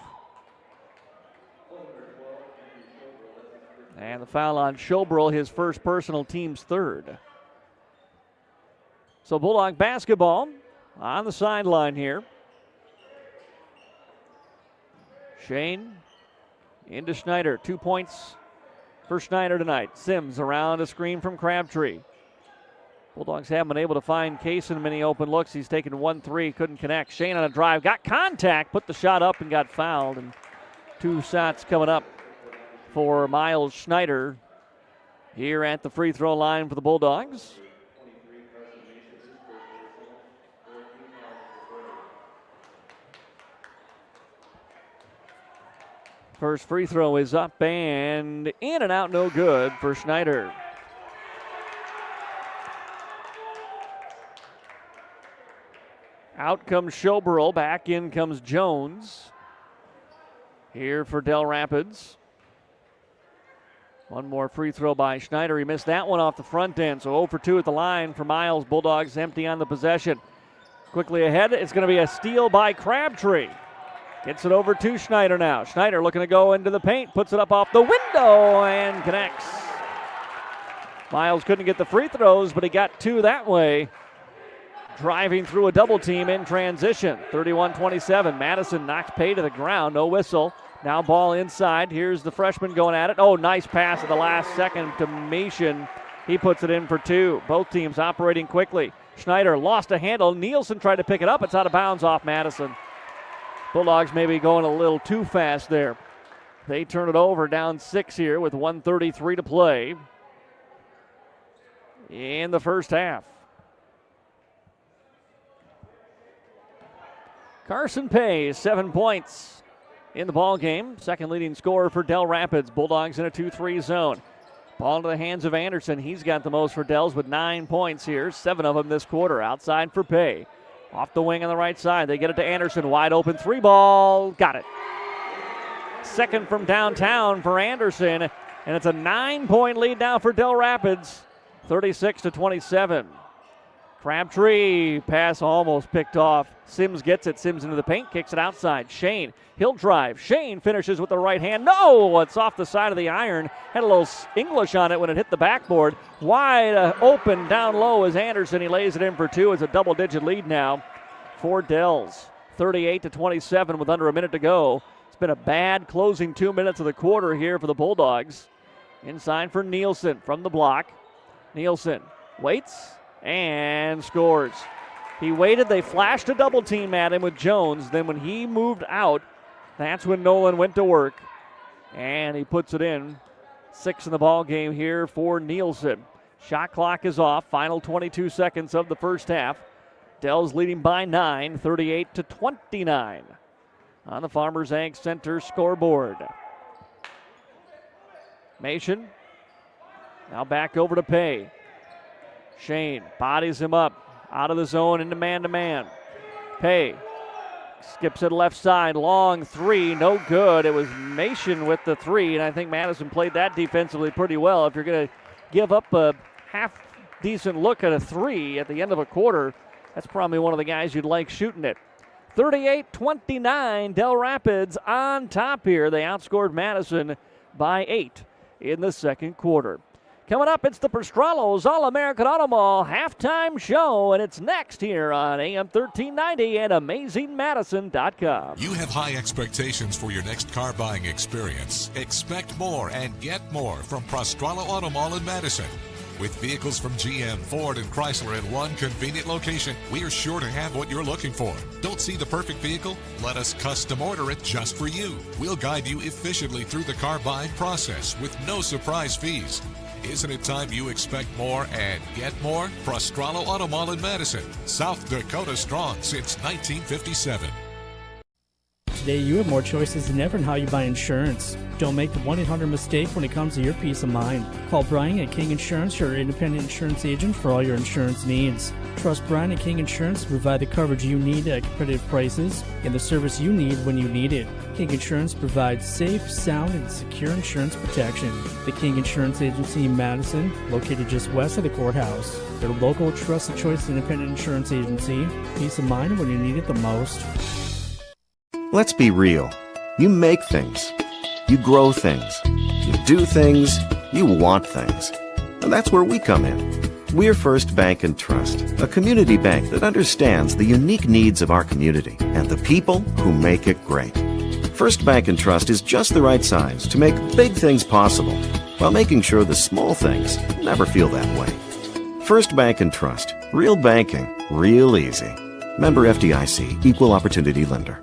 And the foul on Schoberl, his first personal, team's third. So Bulldog basketball on the sideline here. Shane into Schneider. 2 points for Schneider tonight. Sims around a screen from Crabtree. Bulldogs haven't been able to find Kaysen many open looks. He's taken 1-3, couldn't connect. Shane on a drive, got contact, put the shot up and got fouled. And 2 shots coming up for Miles Schneider here at the free throw line for the Bulldogs. First free throw is up and in and out, no good for Schneider. Out comes Schoberl, back in comes Jones. Here for Dell Rapids. One more free throw by Schneider. He missed that one off the front end, so 0 for 2 at the line for Miles. Bulldogs empty on the possession. Quickly ahead, it's going to be a steal by Crabtree. Gets it over to Schneider now. Schneider looking to go into the paint, puts it up off the window and connects. Miles couldn't get the free throws, but he got 2 that way. Driving through a double team in transition. 31-27. Madison knocks Pay to the ground. No whistle. Now ball inside. Here's the freshman going at it. Oh, nice pass at the last second to Mason. He puts it in for 2. Both teams operating quickly. Schneider lost a handle. Nielsen tried to pick it up. It's out of bounds off Madison. Bulldogs maybe going a little too fast there. They turn it over, down 6 here with 1:33 to play in the first half. Carson Pay, 7 points in the ball game. Second leading scorer for Dell Rapids. Bulldogs in a 2-3 zone. Ball into the hands of Anderson. He's got the most for Dells with 9 points here. 7 of them this quarter. Outside for Pay. Off the wing on the right side. They get it to Anderson. Wide open 3 ball. Got it. Second from downtown for Anderson. And it's a 9-point lead now for Dell Rapids. 36-27. Crabtree pass almost picked off. Sims gets it. Sims into the paint. Kicks it outside. Shane. He'll drive. Shane finishes with the right hand. No! It's off the side of the iron. Had a little English on it when it hit the backboard. Wide open down low is Anderson. He lays it in for 2. It's a double-digit lead now for Dells. 38-27 with under a minute to go. It's been a bad closing 2 minutes of the quarter here for the Bulldogs. Inside for Nielsen from the block. Nielsen waits and scores. He waited. They flashed a double team at him with Jones. Then when he moved out, that's when Nolan went to work. And he puts it in. 6 in the ball game here for Nielsen. Shot clock is off. Final 22 seconds of the first half. Dell's leading by 9, 38-29 on the Farmers Ag Center scoreboard. Mason now back over to Pay. Shane bodies him up. Out of the zone into man-to-man. Pay skips it left side. Long 3, no good. It was Mason with the 3, and I think Madison played that defensively pretty well. If you're going to give up a half-decent look at a 3 at the end of a quarter, that's probably one of the guys you'd like shooting it. 38-29, Dell Rapids on top here. They outscored Madison by 8 in the second quarter. Coming up, it's the Pastrollo's All-American Auto Mall halftime show, and it's next here on AM 1390 and AmazingMadison.com. You have high expectations for your next car buying experience. Expect more and get more from Pastrollo Auto Mall in Madison. With vehicles from GM, Ford, and Chrysler in one convenient location, we are sure to have what you're looking for. Don't see the perfect vehicle? Let us custom order it just for you. We'll guide you efficiently through the car buying process with no surprise fees. Isn't it time you expect more and get more? Pastrollo Auto Mall in Madison, South Dakota strong since 1957. Today you have more choices than ever in how you buy insurance. Don't make the 1-800 mistake when it comes to your peace of mind. Call Brian at King Insurance, your independent insurance agent for all your insurance needs. Trust Brian at King Insurance to provide the coverage you need at competitive prices and the service you need when you need it. King Insurance provides safe, sound, and secure insurance protection. The King Insurance Agency in Madison, located just west of the courthouse. Their local, trusted choice independent insurance agency. Peace of mind when you need it the most. Let's be real. You make things. You grow things. You do things. You want things. And that's where we come in. We're First Bank and Trust, a community bank that understands the unique needs of our community and the people who make it great. First Bank and Trust is just the right size to make big things possible. while making sure the small things never feel that way. First Bank and Trust. Real banking, real easy. Member FDIC, Equal Opportunity Lender.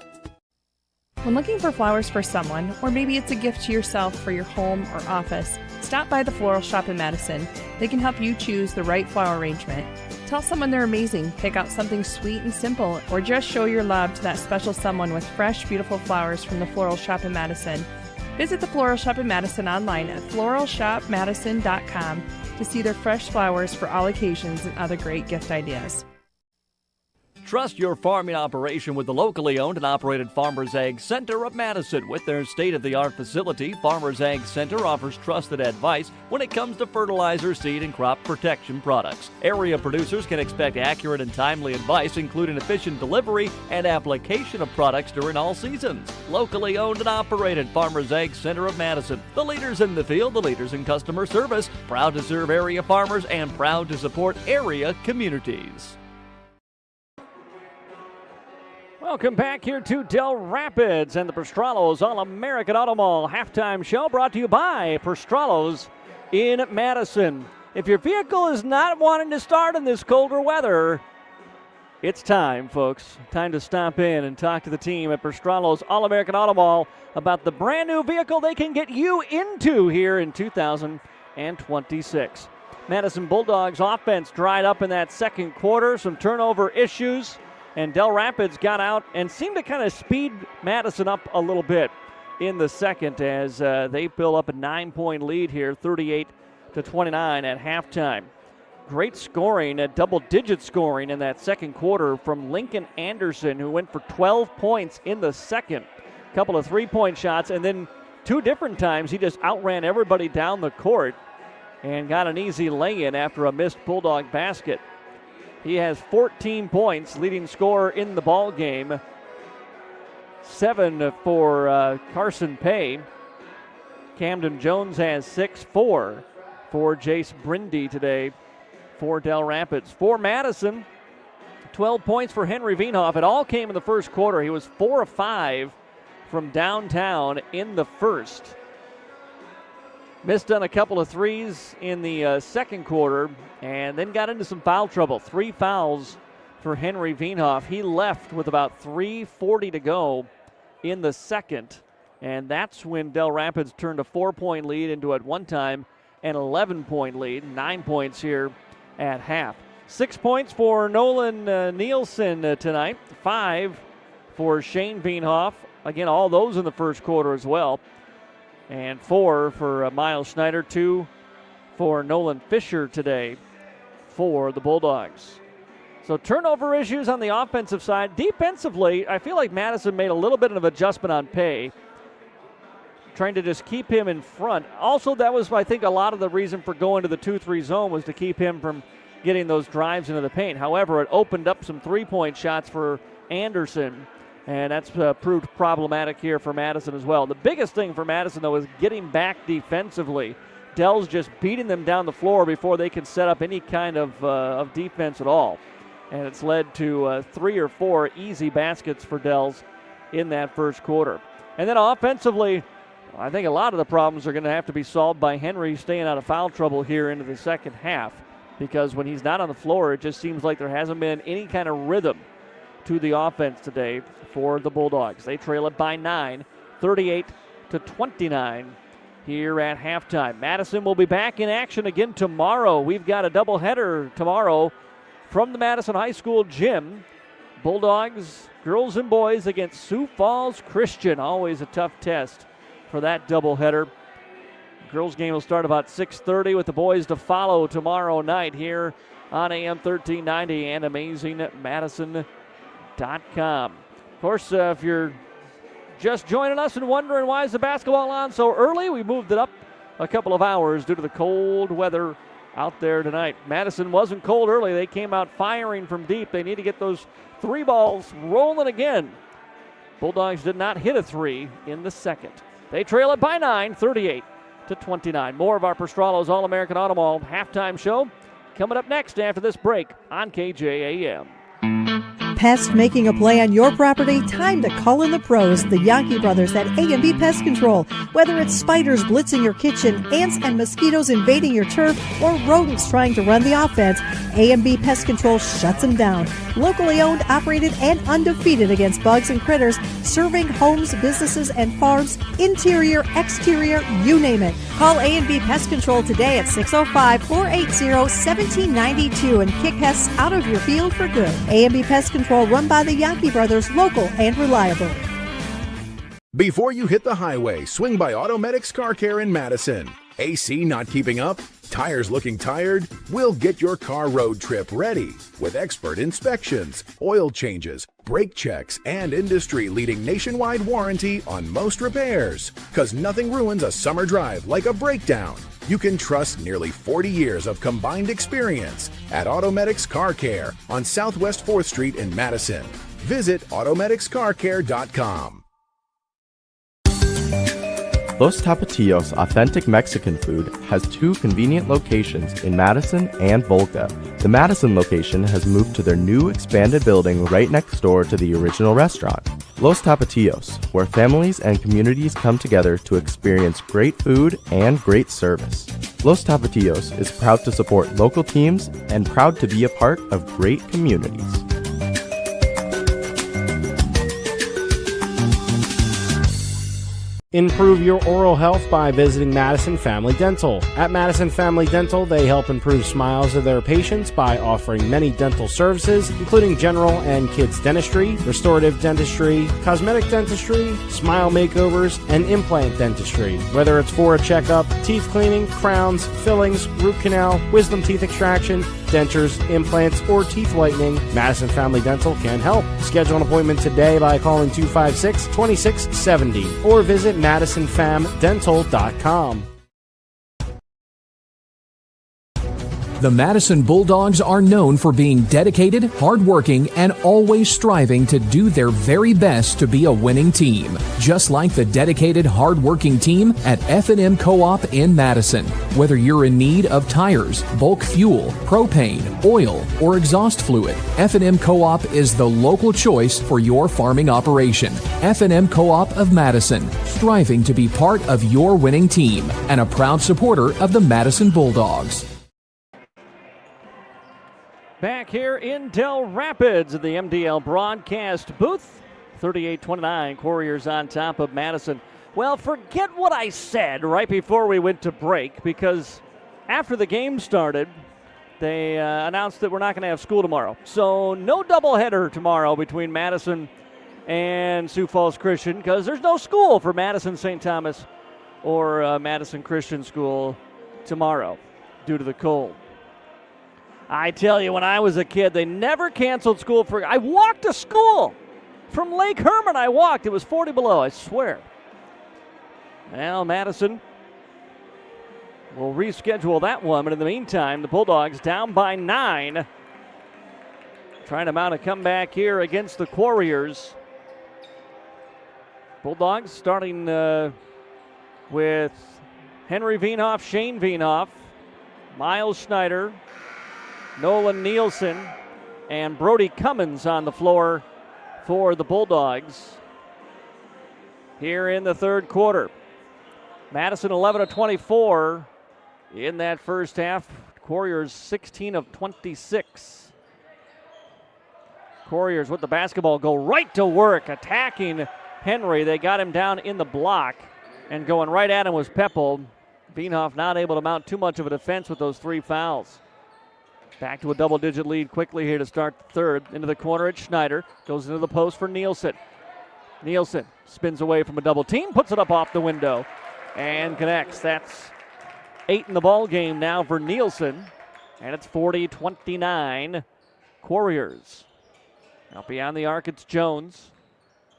When looking for flowers for someone, or maybe it's a gift to yourself for your home or office, stop by the Floral Shop in Madison. They can help you choose the right flower arrangement. Tell someone they're amazing, pick out something sweet and simple, or just show your love to that special someone with fresh, beautiful flowers from the Floral Shop in Madison. Visit the Floral Shop in Madison online at floralshopmadison.com to see their fresh flowers for all occasions and other great gift ideas. Trust your farming operation with the locally owned and operated Farmers Ag Center of Madison. With their state-of-the-art facility, Farmers Ag Center offers trusted advice when it comes to fertilizer, seed, and crop protection products. Area producers can expect accurate and timely advice, including efficient delivery and application of products during all seasons. Locally owned and operated Farmers Ag Center of Madison. The leaders in the field, the leaders in customer service, proud to serve area farmers and proud to support area communities. Welcome back here to Dell Rapids and the Prostralos All-American Auto Mall halftime show brought to you by Prostralos in Madison. If your vehicle is not wanting to start in this colder weather, it's time, folks. Time to stop in and talk to the team at Prostralos All-American Auto Mall about the brand new vehicle they can get you into here in 2026. Madison Bulldogs offense dried up in that second quarter, some turnover issues. And Dell Rapids got out and seemed to kind of speed Madison up a little bit in the second as they build up a 9-point lead here, 38-29 at halftime. Great scoring, double-digit scoring in that second quarter from Lincoln Anderson, who went for 12 points in the second. A couple of three-point shots, and then two different times he just outran everybody down the court and got an easy lay-in after a missed Bulldog basket. He has 14 points, leading scorer in the ball game. 7 for Carson Pay. Camden Jones has 6-4 for Jace Brindy today for Dell Rapids. For Madison, 12 points for Henry Veenhoff. It all came in the first quarter. He was 4 of 5 from downtown in the first. Missed on a couple of threes in the second quarter and then got into some foul trouble. 3 fouls for Henry Veenhoff. He left with about 3:40 to go in the second, and that's when Dell Rapids turned a 4-point lead into, at one time, an 11-point lead. 9 points here at half. 6 points for Nolan Nielsen tonight. 5 for Shane Veenhoff. Again, all those in the first quarter as well. And 4 for Miles Schneider, 2 for Nolan Fisher today for the Bulldogs. So turnover issues on the offensive side. Defensively, I feel like Madison made a little bit of adjustment on Pay, trying to just keep him in front. Also, that was, I think, a lot of the reason for going to the 2-3 zone was to keep him from getting those drives into the paint. However, it opened up some three-point shots for Anderson, and that's proved problematic here for Madison as well. The biggest thing for Madison, though, is getting back defensively. Dell's just beating them down the floor before they can set up any kind of defense at all. And it's led to 3 or 4 easy baskets for Dells in that first quarter. And then offensively, I think a lot of the problems are going to have to be solved by Henry staying out of foul trouble here into the second half, because when he's not on the floor, it just seems like there hasn't been any kind of rhythm to the offense today for the Bulldogs. They trail it by 9, 38-29 here at halftime. Madison will be back in action again tomorrow. We've got a doubleheader tomorrow from the Madison High School gym. Bulldogs, girls and boys, against Sioux Falls Christian. Always a tough test for that doubleheader. Girls game will start about 6:30 with the boys to follow tomorrow night here on AM 1390 and AmazingMadison.com. Of course, if you're just joining us and wondering why is the basketball on so early, we moved it up a couple of hours due to the cold weather out there tonight. Madison wasn't cold early. They came out firing from deep. They need to get those 3 balls rolling again. Bulldogs did not hit a 3 in the second. They trail it by 9, 38-29. More of our Prostralos All-American Auto Mall halftime show coming up next after this break on KJAM. Pest making a play on your property? Time to call in the pros, the Yankee brothers at A&B Pest Control. Whether it's spiders blitzing your kitchen, ants and mosquitoes invading your turf, or rodents trying to run the offense, A&B Pest Control shuts them down. Locally owned, operated, and undefeated against bugs and critters, serving homes, businesses, and farms, interior, exterior, you name it. Call A&B Pest Control today at 605-480-1792 and kick pests out of your field for good. A&B Pest Control, run by the Yankee brothers, local and reliable. Before you hit the highway, swing by Automedics Car Care in Madison. AC not keeping up? Tires looking tired? We'll get your car road trip ready with expert inspections, oil changes, brake checks, and industry-leading nationwide warranty on most repairs. 'Cause nothing ruins a summer drive like a breakdown. You can trust nearly 40 years of combined experience at Automedics Car Care on Southwest 4th Street in Madison. Visit automedicscarcare.com. Los Tapatios Authentic Mexican Food has 2 convenient locations in Madison and Volca. The Madison location has moved to their new expanded building right next door to the original restaurant. Los Tapatios, where families and communities come together to experience great food and great service. Los Tapatios is proud to support local teams and proud to be a part of great communities. Improve your oral health by visiting Madison Family Dental. At Madison Family Dental, they help improve smiles of their patients by offering many dental services, including general and kids dentistry, restorative dentistry, cosmetic dentistry, smile makeovers, and implant dentistry. Whether it's for a checkup, teeth cleaning, crowns, fillings, root canal, wisdom teeth extraction, dentures, implants, or teeth whitening, Madison Family Dental can help. Schedule an appointment today by calling 256-2670 or visit MadisonFamDental.com. The Madison Bulldogs are known for being dedicated, hardworking, and always striving to do their very best to be a winning team. Just like the dedicated, hardworking team at F&M Co-op in Madison. Whether you're in need of tires, bulk fuel, propane, oil, or exhaust fluid, F&M Co-op is the local choice for your farming operation. F&M Co-op of Madison, striving to be part of your winning team and a proud supporter of the Madison Bulldogs. Back here in Dell Rapids at the MDL broadcast booth. 38-29, Warriors on top of Madison. Well, forget what I said right before we went to break, because after the game started, they announced that we're not going to have school tomorrow. So no doubleheader tomorrow between Madison and Sioux Falls Christian, because there's no school for Madison St. Thomas or Madison Christian School tomorrow due to the cold. I tell you, when I was a kid, they never canceled school for... I walked to school. From Lake Herman, I walked. It was 40 below, I swear. Well, Madison will reschedule that one, but in the meantime, the Bulldogs down by 9. Trying to mount a comeback here against the Warriors. Bulldogs starting with Henry Veenhoff, Shane Veenhoff, Miles Schneider, Nolan Nielsen, and Brody Cummins on the floor for the Bulldogs here in the third quarter. Madison 11-24 in that first half. Warriors 16 of 26. Warriors with the basketball go right to work attacking Henry. They got him down in the block, and going right at him was Peppel. Veenhoff not able to mount too much of a defense with those 3 fouls. Back to a double-digit lead quickly here to start the third. Into the corner at Schneider. Goes into the post for Nielsen. Nielsen spins away from a double team, puts it up off the window, and connects. That's 8 in the ball game now for Nielsen, and it's 40-29 Warriors. Out beyond the arc, it's Jones.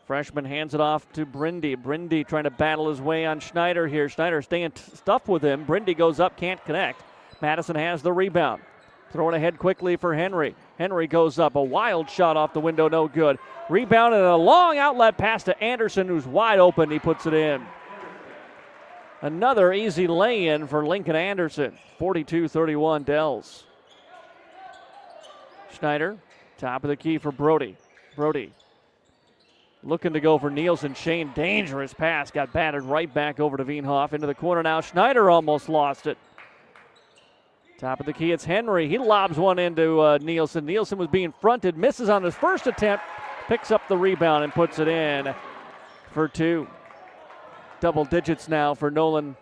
Freshman hands it off to Brindy. Brindy trying to battle his way on Schneider here. Schneider staying stuffed with him. Brindy goes up, can't connect. Madison has the rebound. Throwing ahead quickly for Henry. Henry goes up. A wild shot off the window, no good. Rebound and a long outlet pass to Anderson, who's wide open. He puts it in. Another easy lay-in for Lincoln Anderson. 42-31 Dells. Schneider, top of the key for Brody. Brody looking to go for Nielsen. Shane, dangerous pass. Got batted right back over to Veenhoff. Into the corner now. Schneider almost lost it. Top of the key, it's Henry. He lobs one into Nielsen. Nielsen was being fronted. Misses on his first attempt. Picks up the rebound and puts it in for 2. Double digits now for Nolan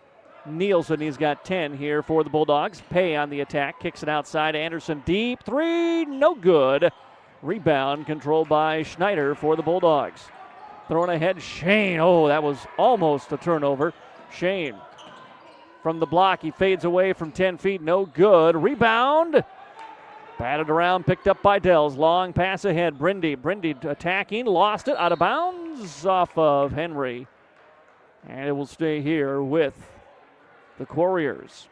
Nielsen. He's got 10 here for the Bulldogs. Pay on the attack. Kicks it outside. Anderson deep. 3. No good. Rebound controlled by Schneider for the Bulldogs. Throwing ahead, Shane. Oh, that was almost a turnover. Shane from the block. He fades away from 10 feet. No good. Rebound. Batted around, picked up by Dells. Long pass ahead. Brindy attacking. Lost it. Out of bounds off of Henry. And it will stay here with the Warriors.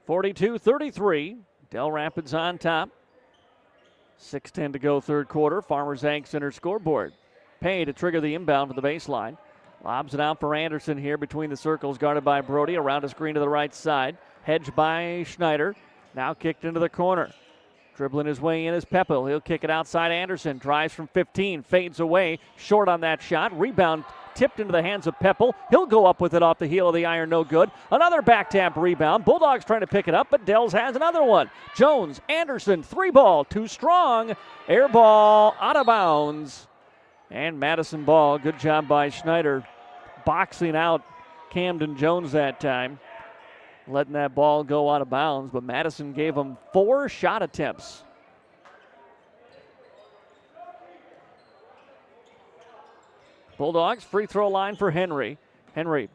(42-33). Dell Rapids on top. 6:10 to go third quarter. Farmers Ag Center scoreboard. Pay to trigger the inbound for the baseline. Lobs it out for Anderson here between the circles, guarded by Brody. Around a screen to the right side. Hedged by Schneider. Now kicked into the corner. Dribbling his way in is Peppel. He'll kick it outside. Anderson drives from 15, fades away. Short on that shot. Rebound tipped into the hands of Peppel. He'll go up with it off the heel of the iron. No good. Another back tap rebound. Bulldogs trying to pick it up, but Dells has another one. Jones, Anderson, 3-ball. Too strong. Air ball out of bounds. And Madison ball. Good job by Schneider boxing out Camden Jones that time. Letting that ball go out of bounds, but Madison gave him 4 shot attempts. Bulldogs free throw line for Henry. Henry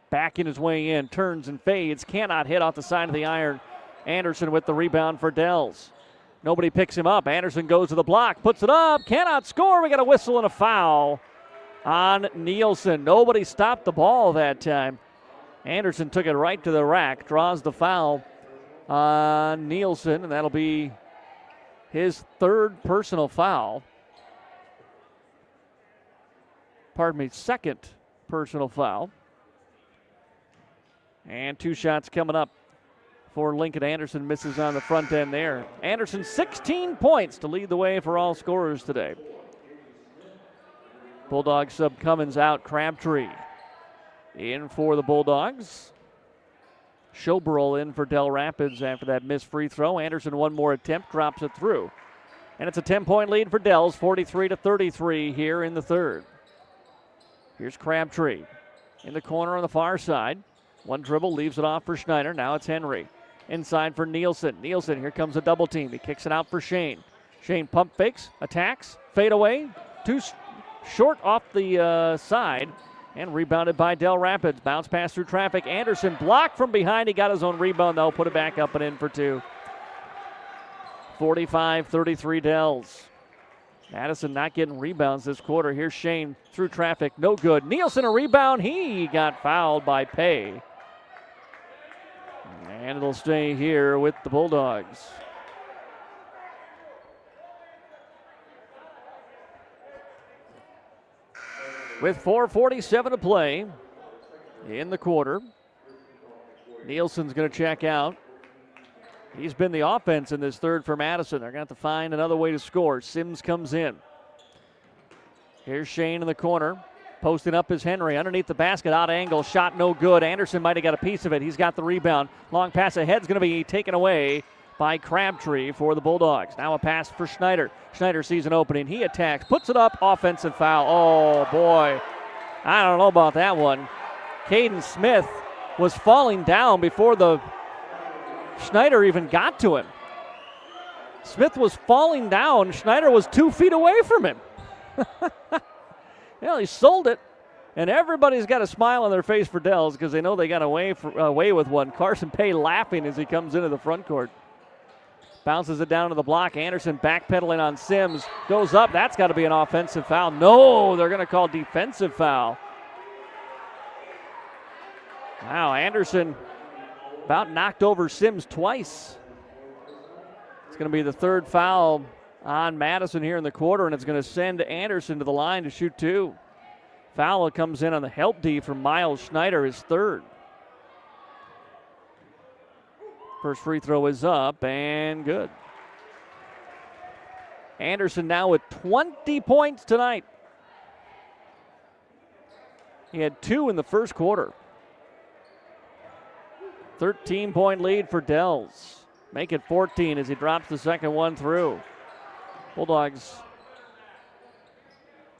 backing his way in, turns and fades, cannot hit off the side of the iron. Anderson with the rebound for Dells. Nobody picks him up. Anderson goes to the block, puts it up, cannot score. We got a whistle and a foul on Nielsen. Nobody stopped the ball that time. Anderson took it right to the rack, draws the foul on Nielsen, and that'll be his 3rd personal foul. Pardon me, 2nd personal foul. And 2 shots coming up for Lincoln. Anderson misses on the front end there. Anderson 16 points to lead the way for all scorers today. Bulldog sub Cummins out, Crabtree in for the Bulldogs. Schoberl in for Dell Rapids after that missed free throw. Anderson one more attempt, drops it through. And it's a 10-point lead for Dells, 43-33 here in the 3rd. Here's Crabtree in the corner on the far side. One dribble, leaves it off for Schneider. Now it's Henry. Inside for Nielsen. Nielsen, here comes a double team. He kicks it out for Shane. Shane pump fakes, attacks, fade away. 2 short off the side. And rebounded by Dell Rapids. Bounce pass through traffic. Anderson blocked from behind. He got his own rebound, though. Put it back up and in for 2. 45-33 Dells. Madison not getting rebounds this quarter. Here's Shane through traffic. No good. Nielsen a rebound. He got fouled by Pay. And it'll stay here with the Bulldogs. With 4:47 to play in the quarter, Nielsen's going to check out. He's been the offense in this 3rd for Madison. They're going to have to find another way to score. Sims comes in. Here's Shane in the corner. Posting up is Henry. Underneath the basket, out angle. Shot no good. Anderson might have got a piece of it. He's got the rebound. Long pass ahead is going to be taken away by Crabtree for the Bulldogs. Now a pass for Schneider. Schneider sees an opening. He attacks. Puts it up. Offensive foul. Oh, boy. I don't know about that one. Caden Smith was falling down before the Schneider even got to him. Smith was falling down. Schneider was 2 feet away from him. Well, he sold it, and everybody's got a smile on their face for Dells because they know they got away with one. Carson Pay laughing as he comes into the front court. Bounces it down to the block. Anderson backpedaling on Sims. Goes up. That's got to be an offensive foul. No, they're going to call defensive foul. Wow, Anderson about knocked over Sims twice. It's going to be the 3rd foul on Madison here in the quarter, and it's going to send Anderson to the line to shoot 2. Foul comes in on the help D from Miles Schneider, his 3rd. First free throw is up and good. Anderson now with 20 points tonight. He had 2 in the first quarter. 13-point lead for Dells. Make it 14 as he drops the second one through. Bulldogs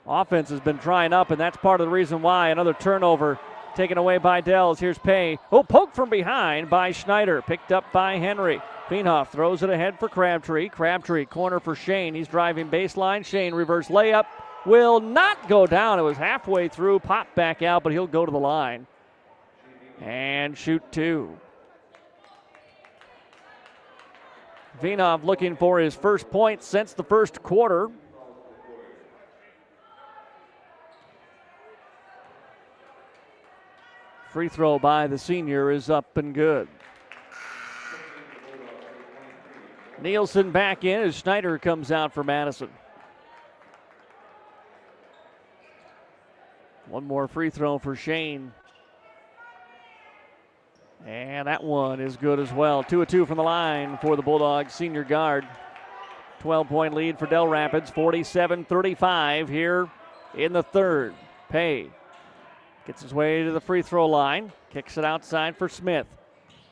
offense has been trying up, and that's part of the reason why. Another turnover taken away by Dells. Here's Pay. Oh, poke from behind by Schneider. Picked up by Henry. Feenhoff throws it ahead for Crabtree. Crabtree, corner for Shane. He's driving baseline. Shane, reverse layup. Will not go down. It was halfway through. Popped back out, but he'll go to the line and shoot 2. Feenhoff looking for his first point since the first quarter. Free throw by the senior is up and good. Nielsen back in as Schneider comes out for Madison. One more free throw for Shane. And that one is good as well. 2 of 2 from the line for the Bulldogs senior guard. 12-point lead for Dell Rapids, 47-35 here in the third. Pay gets his way to the free throw line, kicks it outside for Smith.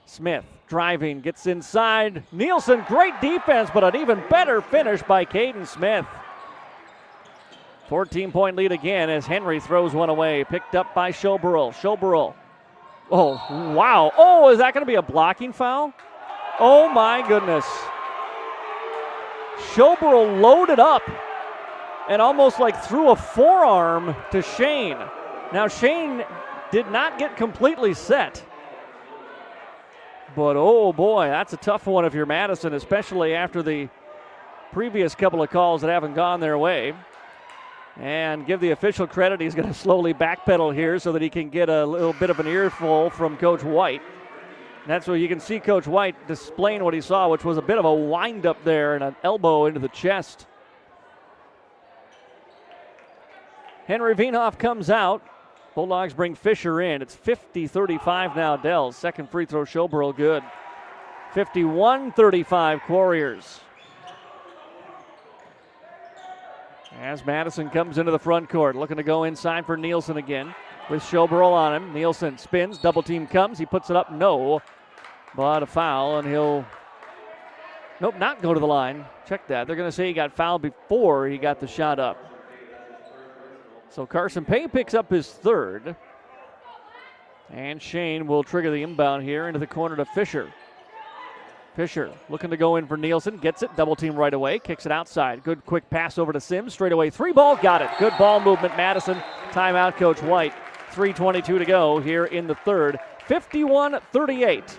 Smith driving, gets inside. Nielsen, great defense, but an even better finish by Caden Smith. 14-point lead again as Henry throws one away. Picked up by Schoberl. Schoberl. Oh, wow. Oh, is that going to be a blocking foul? Oh, my goodness. Schoberl loaded up and almost like threw a forearm to Shane. Now, Shane did not get completely set. But, oh, boy, that's a tough one if you're Madison, especially after the previous couple of calls that haven't gone their way. And give the official credit, he's going to slowly backpedal here so that he can get a little bit of an earful from Coach White. And that's where you can see Coach White displaying what he saw, which was a bit of a wind-up there and an elbow into the chest. Henry Veenhoff comes out. Bulldogs bring Fisher in. It's 50-35 now, Dells. Second free throw, Schoberl, good. 51-35, Warriors. As Madison comes into the front court, looking to go inside for Nielsen again with Schoberl on him. Nielsen spins, double team comes, he puts it up, no. But a foul, and he'll, nope, not go to the line. Check that. They're going to say he got fouled before he got the shot up. So Carson Pay picks up his third. And Shane will trigger the inbound here into the corner to Fisher. Fisher looking to go in for Nielsen. Gets it. Double team right away. Kicks it outside. Good quick pass over to Sims. Straight away. 3-ball. Got it. Good ball movement. Madison. Timeout, Coach White. 3:22 to go here in the third. 51-38.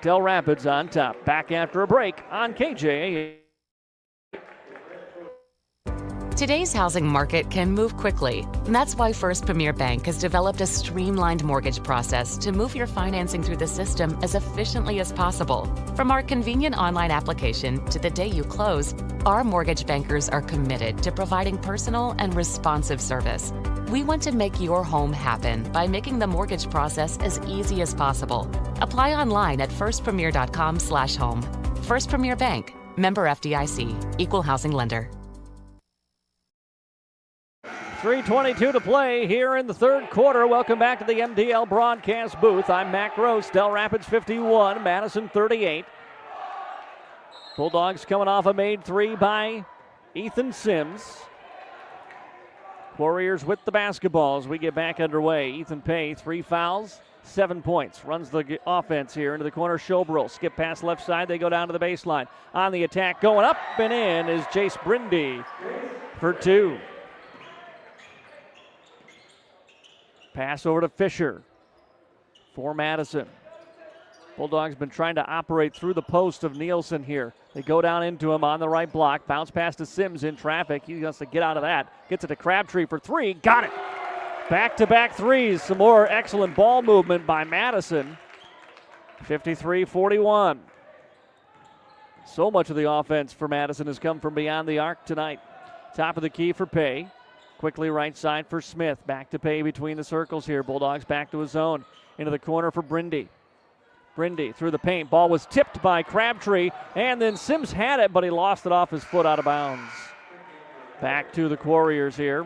Dell Rapids on top. Back after a break on KJ. Today's housing market can move quickly, and that's why First Premier Bank has developed a streamlined mortgage process to move your financing through the system as efficiently as possible. From our convenient online application to the day you close, our mortgage bankers are committed to providing personal and responsive service. We want to make your home happen by making the mortgage process as easy as possible. Apply online at firstpremier.com/home. First Premier Bank, member FDIC, equal housing lender. 3:22 to play here in the third quarter. Welcome back to the MDL broadcast booth. I'm Mac Gross. Dell Rapids 51, Madison 38. Bulldogs coming off a made three by Ethan Sims. Warriors with the basketball as we get back underway. Ethan Pay, 3 fouls, 7 points. Runs the offense here into the corner. Schoberl, skip pass left side. They go down to the baseline. On the attack, going up and in is Jace Brindy for 2. Pass over to Fisher for Madison. Bulldogs been trying to operate through the post of Nielsen here. They go down into him on the right block. Bounce pass to Sims in traffic. He wants to get out of that. Gets it to Crabtree for 3. Got it. Back-to-back threes. Some more excellent ball movement by Madison. 53-41. So much of the offense for Madison has come from beyond the arc tonight. Top of the key for Pay. Quickly right side for Smith. Back to Pay between the circles here. Bulldogs back to his zone. Into the corner for Brindy. Brindy through the paint. Ball was tipped by Crabtree, and then Sims had it, but he lost it off his foot out of bounds. Back to the Warriors here.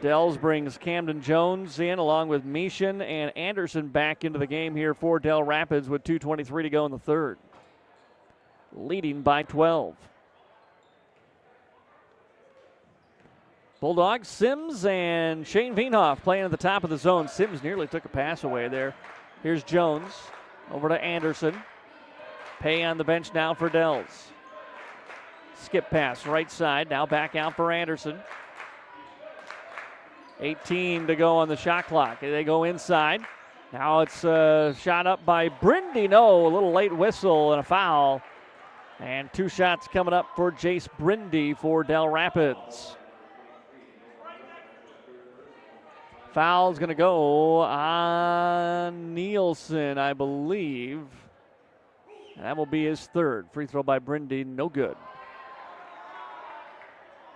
Dells brings Camden Jones in along with Meeshan and Anderson back into the game here for Dell Rapids with 2:23 to go in the third. Leading by 12. Bulldogs, Sims and Shane Veenhoff playing at the top of the zone. Sims nearly took a pass away there. Here's Jones over to Anderson. Pay on the bench now for Dells. Skip pass right side, now back out for Anderson. 18 to go on the shot clock. They go inside. Now it's shot up by Brindy. No, a little late whistle and a foul. And 2 shots coming up for Jace Brindy for Dell Rapids. Foul's going to go on Nielsen, I believe. That will be his third. Free throw by Brindy, no good.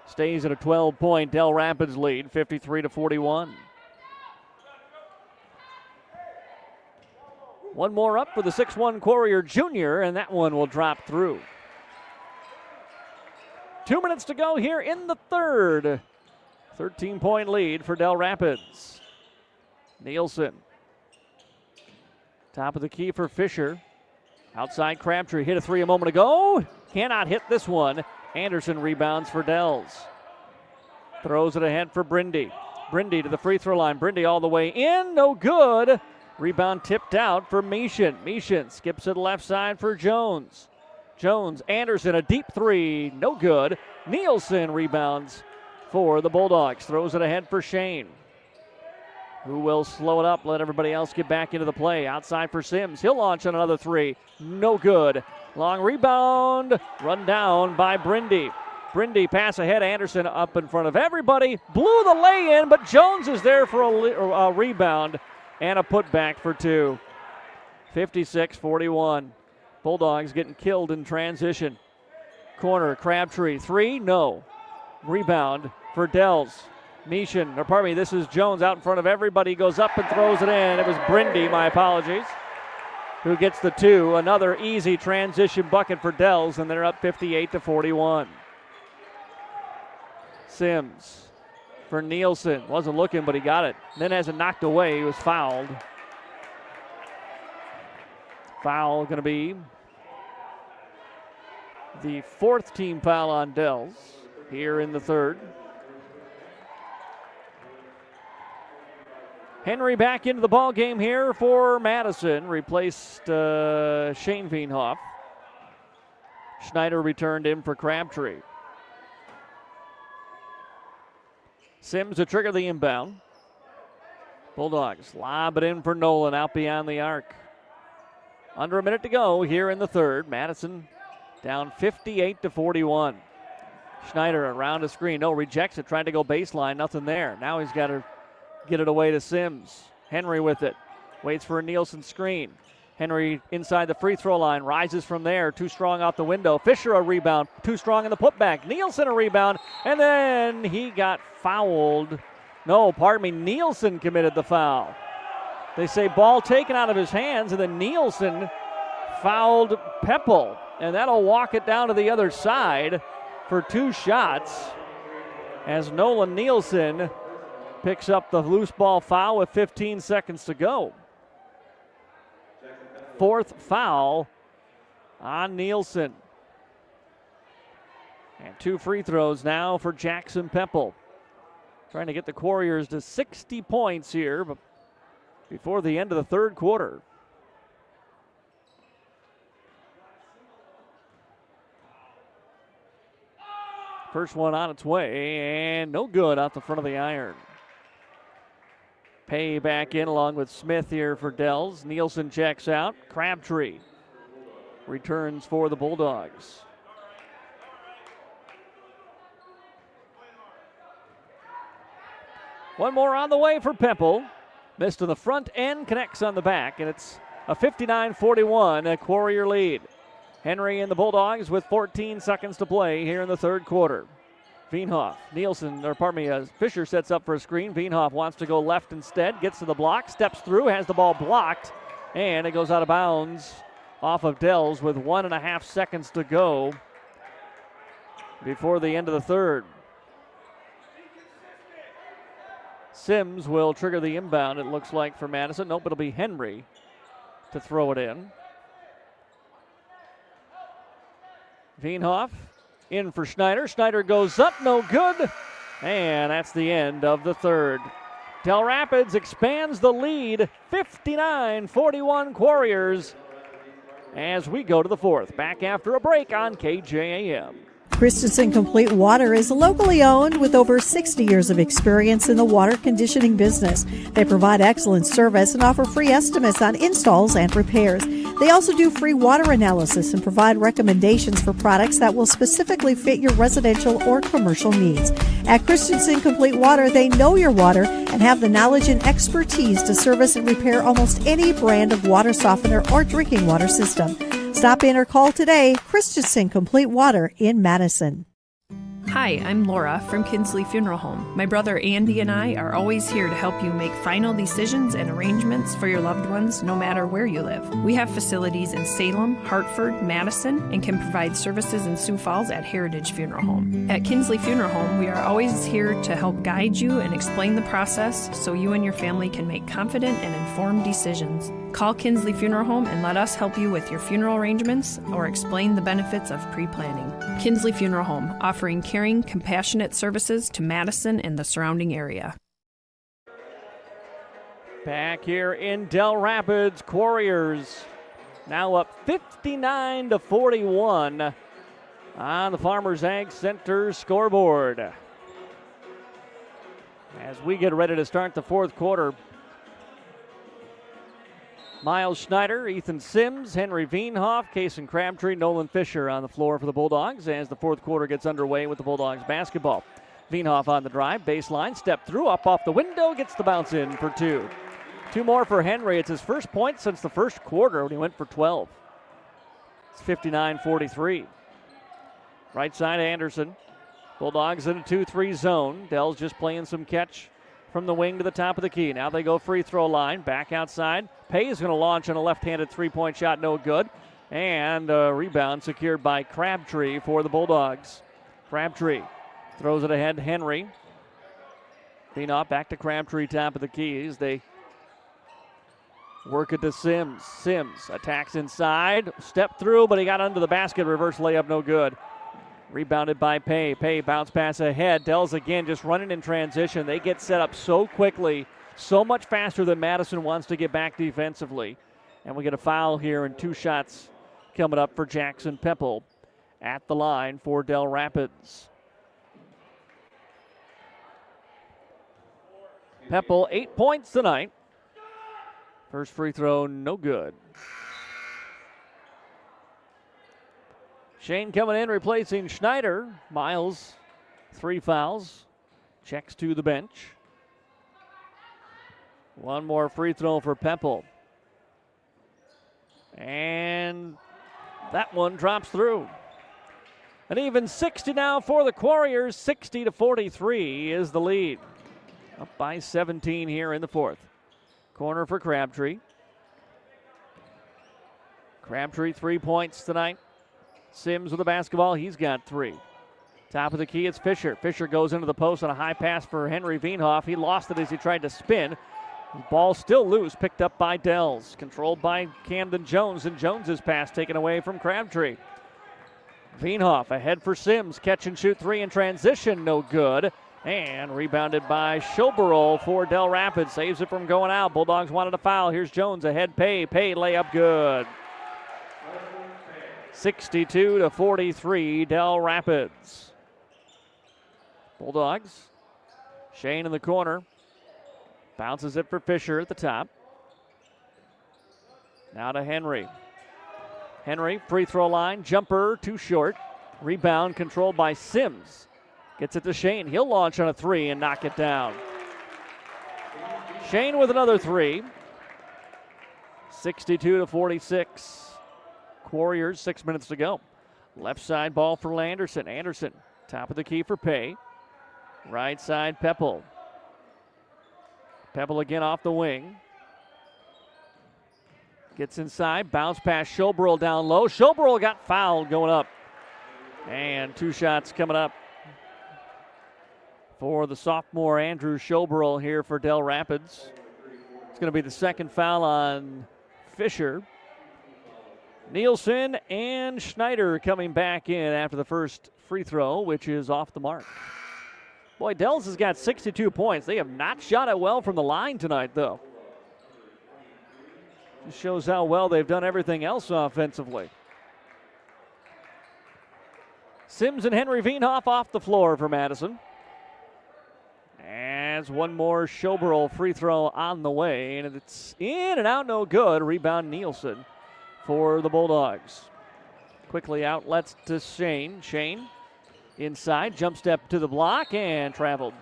Stays at a 12-point Dell Rapids lead, 53-41. One more up for the 6'1 Courier Jr., and that one will drop through. 2 minutes to go here in the third. 13-point lead for Dell Rapids. Nielsen. Top of the key for Fisher. Outside Crabtree hit a 3 a moment ago. Cannot hit this one. Anderson rebounds for Dells. Throws it ahead for Brindy. Brindy to the free throw line. Brindy all the way in. No good. Rebound tipped out for Meeshan. Meeshan skips to the left side for Jones. Jones, Anderson, a deep 3. No good. Nielsen rebounds for the Bulldogs. Throws it ahead for Shane, who will slow it up, let everybody else get back into the play. Outside for Sims. He'll launch on another 3. No good. Long rebound, run down by Brindy. Brindy pass ahead, Anderson up in front of everybody. Blew the lay-in, but Jones is there for a rebound and a putback for 2. 56-41. Bulldogs getting killed in transition. Corner, Crabtree, 3, no. Rebound for Dells. Meeshan, or pardon me, this is Jones out in front of everybody, goes up and throws it in. It was Brindy, my apologies, who gets the 2. Another easy transition bucket for Dells, and they're up 58-41. Sims for Nielsen. Wasn't looking, but he got it. Then has it knocked away. He was fouled. Foul going to be the 4th team foul on Dells here in the third. Henry back into the ball game here for Madison. Replaced Shane Veenhoff. Schneider returned in for Crabtree. Sims to trigger the inbound. Bulldogs lob it in for Nolan out beyond the arc. Under a minute to go here in the third. Madison down 58-41. Schneider around the screen. No, rejects it. Trying to go baseline. Nothing there. Now he's got to get it away to Sims. Henry with it. Waits for a Nielsen screen. Henry inside the free throw line. Rises from there. Too strong out the window. Fisher a rebound. Too strong in the putback. Nielsen a rebound. And then he got fouled. No, pardon me. Nielsen committed the foul. They say ball taken out of his hands, and then Nielsen fouled Peppel. And that'll walk it down to the other side for 2 shots as Nolan Nielsen picks up the loose ball foul with 15 seconds to go. 4th foul on Nielsen. And 2 free throws now for Jackson Peppel. Trying to get the Warriors to 60 points here before the end of the third quarter. First one on its way, and no good out the front of the iron. Pay back in along with Smith here for Dells. Nielsen checks out. Crabtree returns for the Bulldogs. One more on the way for Peppel. Missed to the front end, connects on the back, and it's a 59-41 Warrior lead. Henry and the Bulldogs with 14 seconds to play here in the third quarter. Veenhoff, Fisher sets up for a screen. Veenhoff wants to go left instead, gets to the block, steps through, has the ball blocked, And it goes out of bounds off of Dell's with 1.5 seconds to go before the end of the third. Sims will trigger the inbound, it looks like, for Madison. Nope, it'll be Henry to throw it in. Veenhoff in for Schneider. Schneider goes up, no good. And that's the end of the third. Dell Rapids expands the lead, 59-41 Warriors, as we go to the fourth. Back after a break on KJAM. Christensen Complete Water is locally owned with over 60 years of experience in the water conditioning business. They provide excellent service and offer free estimates on installs and repairs. They also do free water analysis and provide recommendations for products that will specifically fit your residential or commercial needs. At Christensen Complete Water, they know your water and have the knowledge and expertise to service and repair almost any brand of water softener or drinking water system. Stop in or call today. Christensen Complete Water in Madison. Hi, I'm Laura from Kinsley Funeral Home. My brother Andy and I are always here to help you make final decisions and arrangements for your loved ones no matter where you live. We have facilities in Salem, Hartford, Madison, and can provide services in Sioux Falls at Heritage Funeral Home. At Kinsley Funeral Home, we are always here to help guide you and explain the process so you and your family can make confident and informed decisions. Call Kinsley Funeral Home and let us help you with your funeral arrangements or explain the benefits of pre-planning. Kinsley Funeral Home, offering caring, compassionate services to Madison and the surrounding area. Back here in Dell Rapids, Warriors now up 59-41 on the Farmers Ag Center scoreboard. As we get ready to start the fourth quarter, Miles Schneider, Ethan Sims, Henry Veenhoff, Kason Crabtree, Nolan Fisher on the floor for the Bulldogs as the fourth quarter gets underway with the Bulldogs basketball. Veenhoff on the drive, baseline, step through, up off the window, gets the bounce in for two. Two more for Henry. It's his first point since the first quarter when he went for 12. It's 59-43. Right side, Anderson. Bulldogs in a 2-3 zone. Dell's just playing some catch from the wing to the top of the key. Now they go free throw line. Back outside. Pay is going to launch on a left-handed three-point shot. No good. And a rebound secured by Crabtree for the Bulldogs. Crabtree throws it ahead. Henry. Veenhoff back to Crabtree, top of the keys. They work it to Sims. Sims attacks inside. Step through, but he got under the basket. Reverse layup, no good. Rebounded by Pay. Pay bounce pass ahead. Dell's again just running in transition. They get set up so quickly, so much faster than Madison wants to get back defensively. And we get a foul here and two shots coming up for Jackson Pepple at the line for Dell Rapids. Pepple 8 points tonight. First free throw, no good. Shane coming in, replacing Schneider. Miles, 3 fouls. Checks to the bench. One more free throw for Pepple. And that one drops through. An even 60 now for the Warriors. 60-43 is the lead. Up by 17 here in the fourth. Corner for Crabtree. Crabtree 3 points tonight. Sims with the basketball. He's got 3. Top of the key, it's Fisher. Fisher goes into the post on a high pass for Henry Veenhoff. He lost it as he tried to spin. The ball still loose, picked up by Dells. Controlled by Camden Jones, and Jones's pass taken away from Crabtree. Veenhoff ahead for Sims. Catch and shoot 3 in transition, no good. And rebounded by Schoberl for Dell Rapids. Saves it from going out. Bulldogs wanted a foul. Here's Jones ahead. Pay layup good. 62-43, Dell Rapids. Bulldogs. Shane in the corner. Bounces it for Fisher at the top. Now to Henry. Henry, free throw line. Jumper, too short. Rebound controlled by Sims. Gets it to Shane. He'll launch on a 3 and knock it down. Shane with another 3. 62-46. Warriors, 6 minutes to go. Left side ball for Anderson. Anderson, top of the key for Pay. Right side, Pepple. Pepple again off the wing. Gets inside, bounce pass Schoberl down low. Schoberl got fouled going up. And 2 shots coming up for the sophomore Andrew Schoberl here for Dell Rapids. It's going to be the second foul on Fisher. Nielsen and Schneider coming back in after the first free throw, which is off the mark. Boy, Dell's has got 62 points. They have not shot it well from the line tonight, though. Just shows how well they've done everything else offensively. Sims and Henry Veenhoff off the floor for Madison. As one more Schoberl free throw on the way, and it's in and out, no good. Rebound Nielsen for the Bulldogs. Quickly outlets to Shane. Shane inside, jump step to the block, and traveled.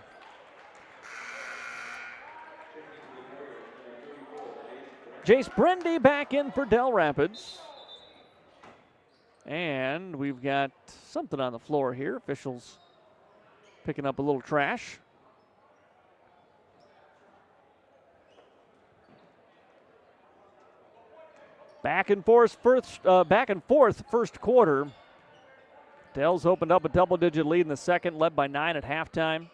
Jace Brendy back in for Dell Rapids. And we've got something on the floor here. Officials picking up a little trash. Back and forth first quarter. Dell's opened up a double-digit lead in the second, led by 9 at halftime.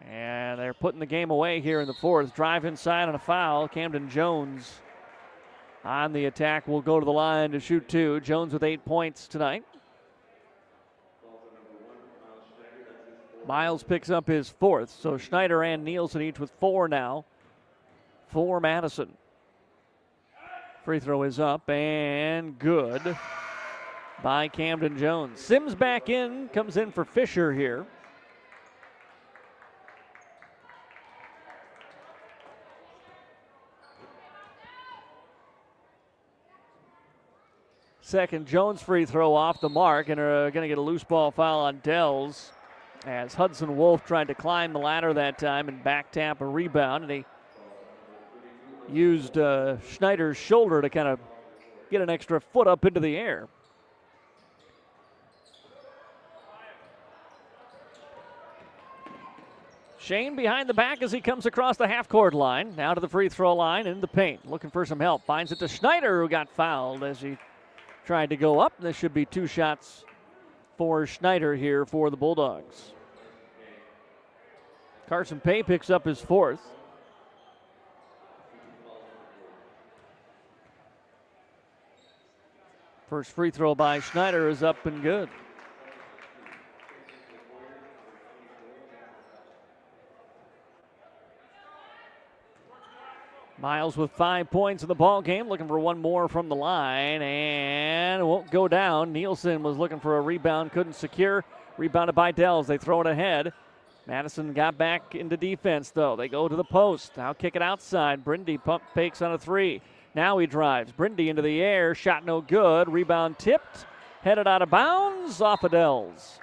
And they're putting the game away here in the fourth. Drive inside on a foul. Camden Jones on the attack will go to the line to shoot 2. Jones with 8 points tonight. Miles picks up his 4th. So Schneider and Nielsen each with 4 now for Madison. Free throw is up and good by Camden Jones. Sims back in, comes in for Fisher here. Second Jones free throw off the mark, and are going to get a loose ball foul on Dells as Hudson Wolf tried to climb the ladder that time and back tap a rebound, and he used Schneider's shoulder to kind of get an extra foot up into the air. Shane behind the back as he comes across the half-court line. Now to the free throw line in the paint. Looking for some help. Finds it to Schneider, who got fouled as he tried to go up. This should be 2 shots for Schneider here for the Bulldogs. Carson Pay picks up his 4th. First free throw by Schneider is up and good. Miles with 5 points in the ball game, looking for one more from the line, and won't go down. Nielsen was looking for a rebound, couldn't secure. Rebounded by Dells. They throw it ahead. Madison got back into defense, though. They go to the post. Now kick it outside. Brindy pump fakes on a 3. Now he drives. Brindy into the air. Shot no good. Rebound tipped. Headed out of bounds off of Dells.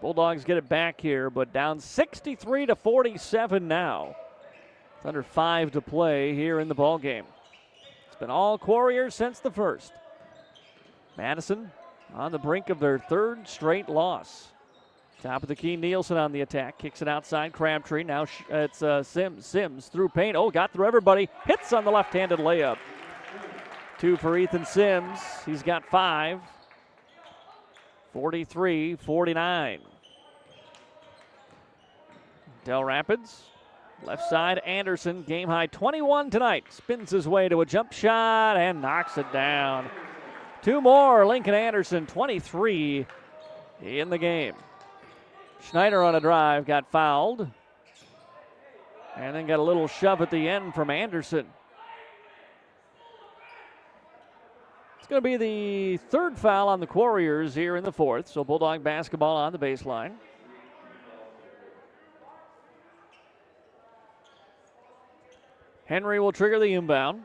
Bulldogs get it back here, but down 63-47 now. It's under 5 to play here in the ball game. It's been all Quarriers since the first. Madison on the brink of their 3rd straight loss. Top of the key, Nielsen on the attack. Kicks it outside, Crabtree. Now it's Sims. Sims through paint. Oh, got through everybody. Hits on the left-handed layup. 2 for Ethan Sims. He's got 5. 43-49. Dell Rapids, left side, Anderson, game high 21 tonight. Spins his way to a jump shot and knocks it down. 2 more, Lincoln Anderson, 23 in the game. Schneider on a drive, got fouled. And then got a little shove at the end from Anderson. It's going to be the 3rd foul on the Quarriers here in the 4th. So Bulldog basketball on the baseline. Henry will trigger the inbound.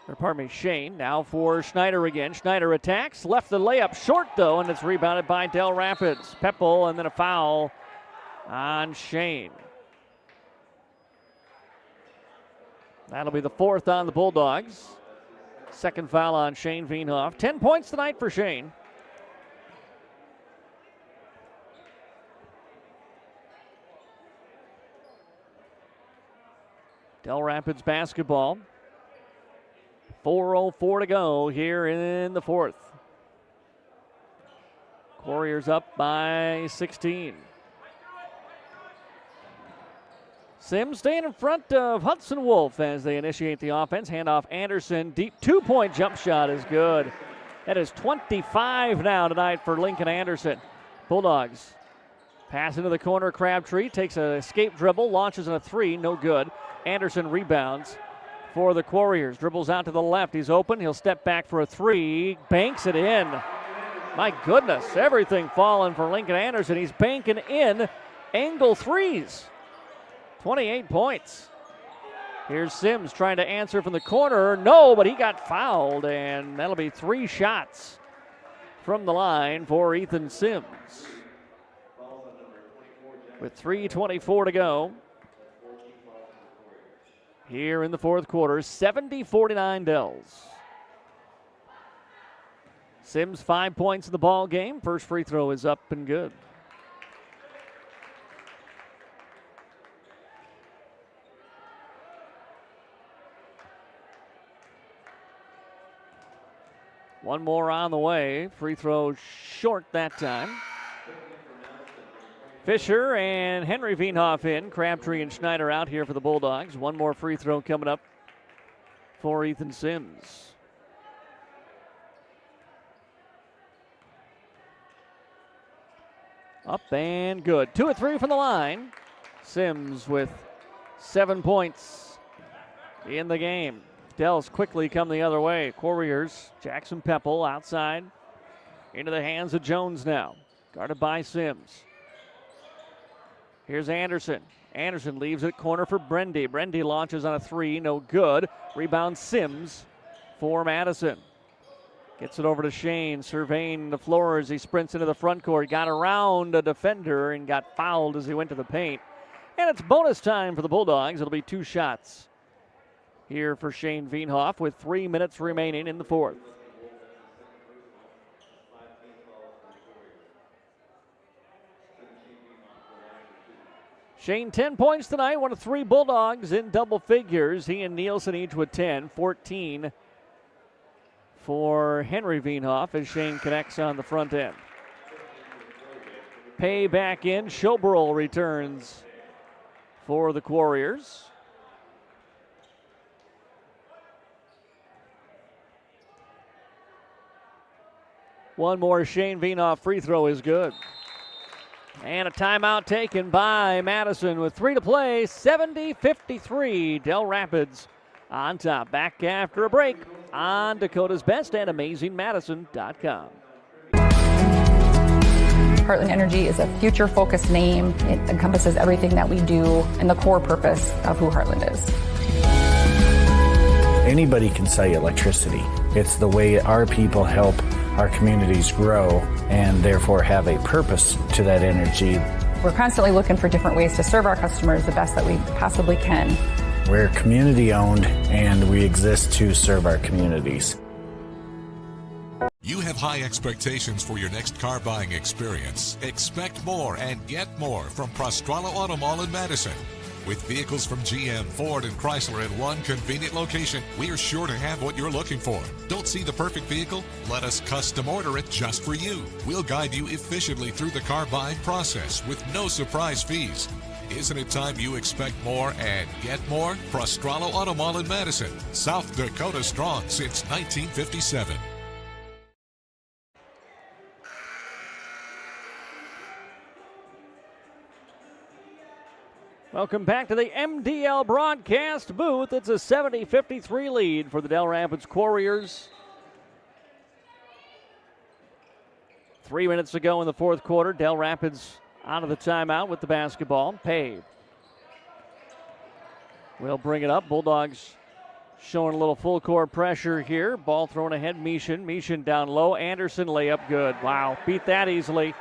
Or pardon me, Shane. Now for Schneider again. Schneider attacks. Left the layup short, though, and it's rebounded by Dell Rapids. Peppel, and then a foul on Shane. That'll be the 4th on the Bulldogs. 2nd foul on Shane Veenhoff. 10 points tonight for Shane. Dell Rapids basketball. 4:04 to go here in the fourth. Warriors up by 16. Sims staying in front of Hudson Wolf as they initiate the offense. Handoff Anderson. Deep two-point jump shot is good. That is 25 now tonight for Lincoln Anderson. Bulldogs pass into the corner. Crabtree takes an escape dribble, launches on a three, no good. Anderson rebounds for the Warriors. Dribbles out to the left. He's open. He'll step back for a three. Banks it in. My goodness, everything falling for Lincoln Anderson. He's banking in angle threes. 28 points. Here's Sims trying to answer from the corner. No, but he got fouled, and that'll be 3 shots from the line for Ethan Sims. With 3:24 to go here in the fourth quarter, 70-49 Dells. Sims 5 points in the ball game. First free throw is up and good. One more on the way. Free throw short that time. Fisher and Henry Veenhoff in. Crabtree and Schneider out here for the Bulldogs. One more free throw coming up for Ethan Sims. Up and good. 2 of 3 from the line. Sims with 7 points in the game. Dells quickly come the other way. Warriors, Jackson Pepple outside. Into the hands of Jones now. Guarded by Sims. Here's Anderson. Anderson leaves it corner for Brendy. Brendy launches on a three, no good. Rebound Sims for Madison. Gets it over to Shane, surveying the floor as he sprints into the front court. Got around a defender and got fouled as he went to the paint. And it's bonus time for the Bulldogs. It'll be 2 shots here for Shane Veenhoff with 3 minutes remaining in the fourth. Shane, 10 points tonight, one of 3 Bulldogs in double figures. He and Nielsen each with 10, 14 for Henry Veenhoff as Shane connects on the front end. Pay back in. Schoberl returns for the Warriors. One more Shane Veenhoff free throw is good. And a timeout taken by Madison with 3 to play. 70-53. Dell Rapids on top. Back after a break on Dakota's Best and AmazingMadison.com. Heartland Energy is a future-focused name. It encompasses everything that we do and the core purpose of who Heartland is. Anybody can sell you electricity. It's the way our people help our communities grow and therefore have a purpose to that energy. We're constantly looking for different ways to serve our customers the best that we possibly can. We're community owned and we exist to serve our communities. You have high expectations for your next car buying experience. Expect more and get more from Prostrala Auto Mall in Madison. With vehicles from GM, Ford, and Chrysler in one convenient location, we are sure to have what you're looking for. Don't see the perfect vehicle? Let us custom order it just for you. We'll guide you efficiently through the car buying process with no surprise fees. Isn't it time you expect more and get more? Prostrala Auto Mall in Madison, South Dakota strong since 1957. Welcome back to the MDL broadcast booth. It's a 70-53 lead for the Dell Rapids Warriors. 3 minutes to go in the fourth quarter. Dell Rapids out of the timeout with the basketball. Pay will bring it up. Bulldogs showing a little full court pressure here. Ball thrown ahead. Meeshan down low. Anderson layup good. Wow, beat that easily.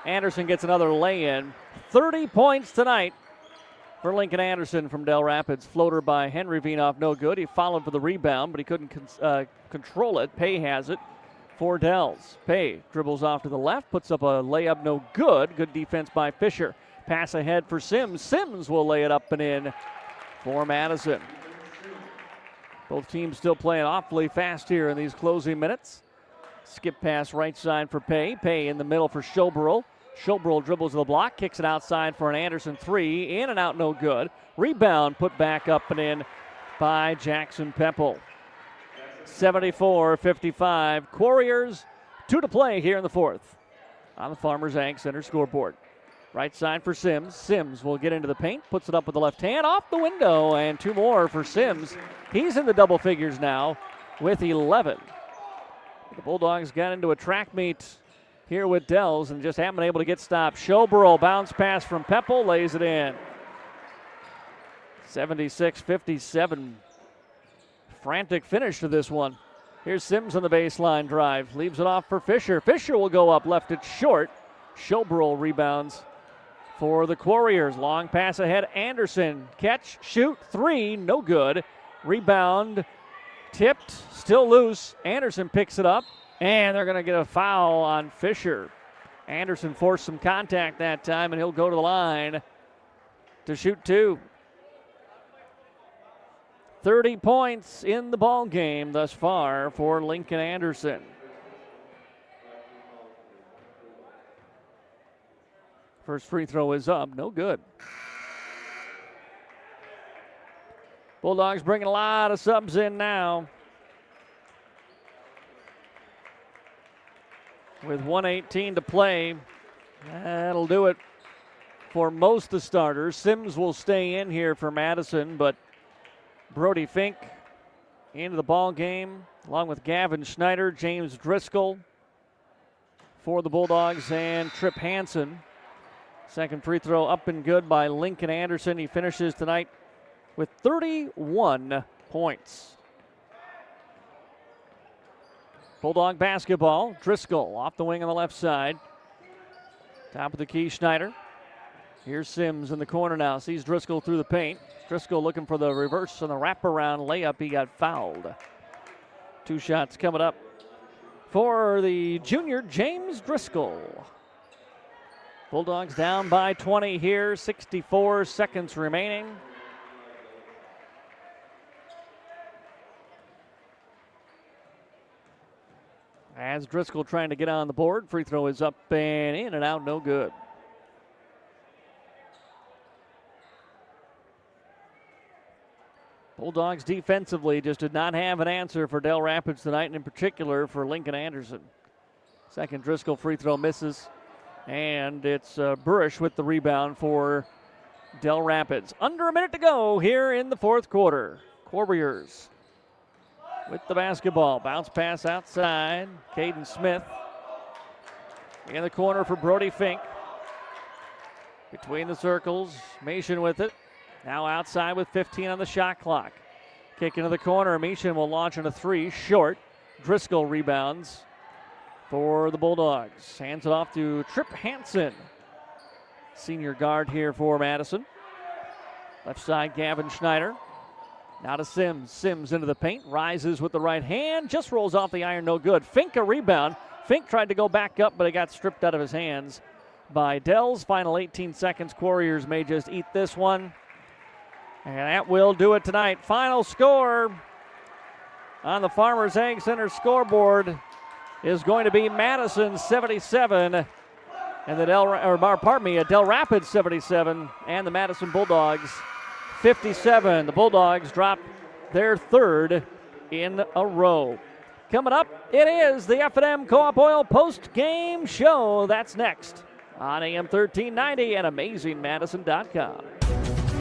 Anderson gets another lay-in. 30 points tonight for Lincoln Anderson from Dell Rapids. Floater by Henry Veenhoff, no good. He followed for the rebound, but he couldn't control it. Pay has it for Dells. Pay dribbles off to the left, puts up a layup, no good. Good defense by Fisher. Pass ahead for Sims. Sims will lay it up and in for Madison. Both teams still playing awfully fast here in these closing minutes. Skip pass right side for Pay. Pay in the middle for Schoberl. Schoberl dribbles to the block, kicks it outside for an Anderson three. In and out, no good. Rebound put back up and in by Jackson Pepple. 74-55. Warriors, 2 to play here in the fourth on the Farmers Ag Center scoreboard. Right side for Sims. Sims will get into the paint, puts it up with the left hand, off the window, and 2 more for Sims. He's in the double figures now with 11. The Bulldogs got into a track meet here with Dells and just haven't been able to get stopped. Schoberl, bounce pass from Pepple, lays it in. 76-57. Frantic finish to this one. Here's Sims on the baseline drive. Leaves it off for Fisher. Fisher will go up, left it short. Schoberl rebounds for the Warriors. Long pass ahead. Anderson. Catch, shoot, 3, no good. Rebound, tipped, still loose. Anderson picks it up, and they're going to get a foul on Fisher. Anderson forced some contact that time, and he'll go to the line to shoot 2. 30 points in the ball game thus far for Lincoln Anderson. First free throw is up, no good. Bulldogs bringing a lot of subs in now. With 1:18 to play, that'll do it for most of the starters. Sims will stay in here for Madison, but Brody Fink into the ball game, along with Gavin Schneider, James Driscoll for the Bulldogs, and Trip Hansen. Second free throw up and good by Lincoln Anderson. He finishes tonight with 31 points. Bulldog basketball. Driscoll off the wing on the left side. Top of the key, Schneider. Here's Sims in the corner now. Sees Driscoll through the paint. Driscoll looking for the reverse on the wraparound layup. He got fouled. 2 shots coming up for the junior James Driscoll. Bulldogs down by 20 here. 64 seconds remaining. As Driscoll trying to get on the board. Free throw is up and in and out, no good. Bulldogs defensively just did not have an answer for Dell Rapids tonight, and in particular for Lincoln Anderson. Second Driscoll free throw misses, and it's Burish with the rebound for Dell Rapids. Under a minute to go here in the fourth quarter. Warriors with the basketball. Bounce pass outside. Caden Smith in the corner for Brody Fink. Between the circles, Mason with it. Now outside with 15 on the shot clock. Kick into the corner. Mason will launch into 3. Short. Driscoll rebounds for the Bulldogs. Hands it off to Trip Hansen. Senior guard here for Madison. Left side, Gavin Schneider. Now to Sims. Sims into the paint. Rises with the right hand. Just rolls off the iron. No good. Fink a rebound. Fink tried to go back up, but it got stripped out of his hands by Dells. Final 18 seconds. Warriors may just eat this one. And that will do it tonight. Final score on the Farmers Ag Center scoreboard is going to be Madison 77 and the Dell Rapids 77 and the Madison Bulldogs 57. The Bulldogs drop their third in a row. Coming up, it is the F&M Co-op Oil post-game show. That's next on AM 1390 and AmazingMadison.com.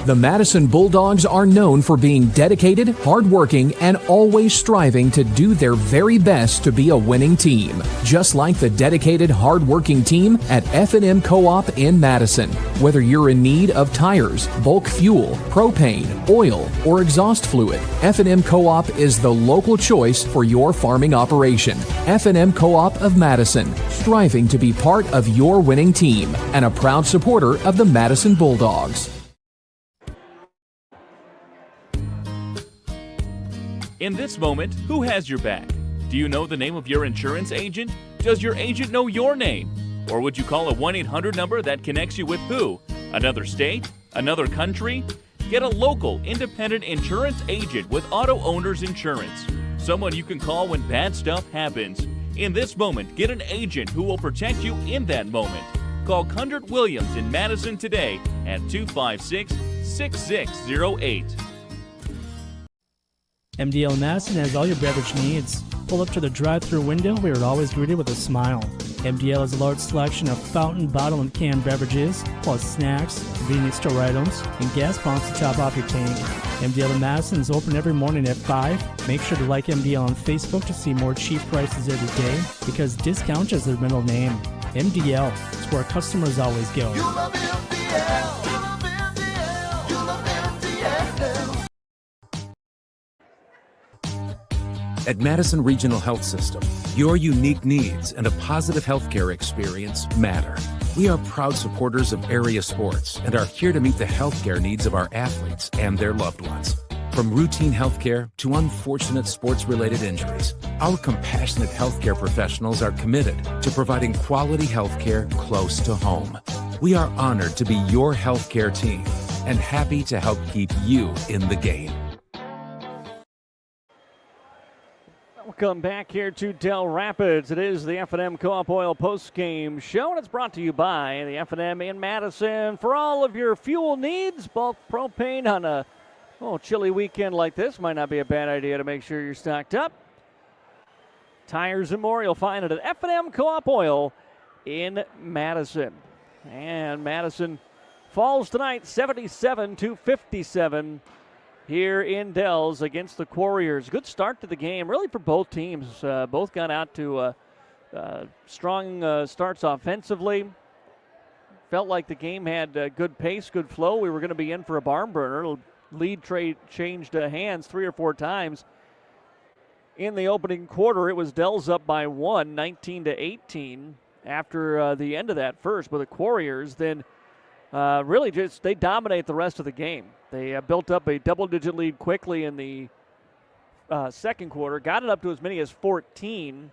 The Madison Bulldogs are known for being dedicated, hardworking, and always striving to do their very best to be a winning team. Just like the dedicated, hardworking team at F&M Co-op in Madison. Whether you're in need of tires, bulk fuel, propane, oil, or exhaust fluid, F&M Co-op is the local choice for your farming operation. F&M Co-op of Madison, striving to be part of your winning team and a proud supporter of the Madison Bulldogs. In this moment, who has your back? Do you know the name of your insurance agent? Does your agent know your name? Or would you call a 1-800 number that connects you with who? Another state? Another country? Get a local, independent insurance agent with Auto Owners Insurance. Someone you can call when bad stuff happens. In this moment, get an agent who will protect you in that moment. Call Kundert Williams in Madison today at 256-6608. MDL Madison has all your beverage needs. Pull up to the drive-thru window. We are always greeted with a smile. MDL has a large selection of fountain, bottle, and canned beverages, plus snacks, convenience store items, and gas pumps to top off your tank. MDL in Madison is open every morning at 5. Make sure to like MDL on Facebook to see more cheap prices every day, because discount is their middle name. MDL is where customers always go. You love MDL. You love MDL. You love MDL. At Madison Regional Health System, your unique needs and a positive healthcare experience matter. We are proud supporters of area sports and are here to meet the healthcare needs of our athletes and their loved ones. From routine healthcare to unfortunate sports-related injuries, our compassionate healthcare professionals are committed to providing quality healthcare close to home. We are honored to be your healthcare team and happy to help keep you in the game. Welcome back here to Dell Rapids. It is the F&M Co-op Oil post-game show, and it's brought to you by the F&M in Madison. For all of your fuel needs, bulk propane on a chilly weekend like this might not be a bad idea to make sure you're stocked up. Tires and more, you'll find it at F&M Co-op Oil in Madison. And Madison falls tonight 77-57 here in Dells against the Warriors. Good start to the game, really, for both teams. Both got out to strong starts offensively. Felt like the game had good pace, good flow. We were going to be in for a barn burner. Lead changed hands 3 or 4 times. In the opening quarter, it was Dells up by 1, 19-18 after the end of that first. But the Warriors then really just, they dominate the rest of the game. They built up a double-digit lead quickly in the second quarter, got it up to as many as 14,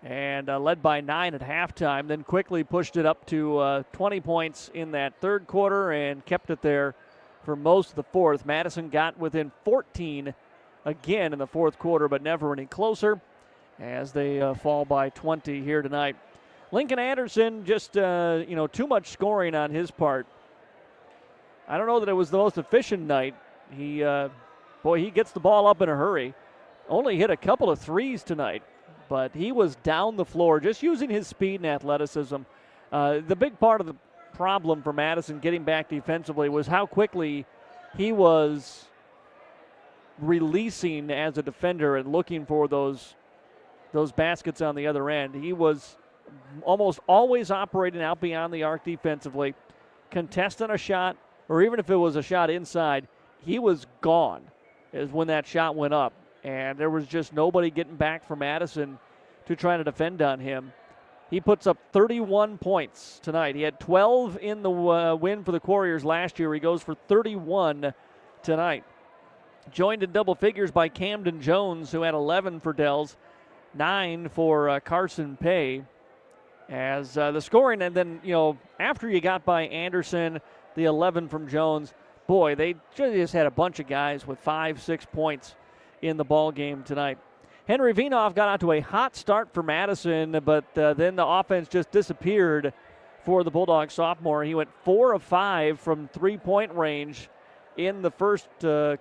and led by 9 at halftime, then quickly pushed it up to 20 points in that third quarter and kept it there for most of the fourth. Madison got within 14 again in the fourth quarter, but never any closer as they fall by 20 here tonight. Lincoln Anderson, just too much scoring on his part. I don't know that it was the most efficient night. He gets the ball up in a hurry. Only hit a couple of threes tonight, but he was down the floor, just using his speed and athleticism. The big part of the problem for Madison getting back defensively was how quickly he was releasing as a defender and looking for those baskets on the other end. He was almost always operating out beyond the arc defensively, contesting a shot, or even if it was a shot inside, he was gone is when that shot went up. And there was just nobody getting back for Madison to try to defend on him. He puts up 31 points tonight. He had 12 in the win for the Warriors last year. He goes for 31 tonight. Joined in double figures by Camden Jones, who had 11 for Dells, 9 for Carson Pay. As the scoring, and then, after you got by Anderson, the 11 from Jones, boy, they just had a bunch of guys with 5-6 points in the ball game tonight. Henry Vienoff got out to a hot start for Madison, but then the offense just disappeared for the Bulldog sophomore. He went 4 of 5 from three-point range in the first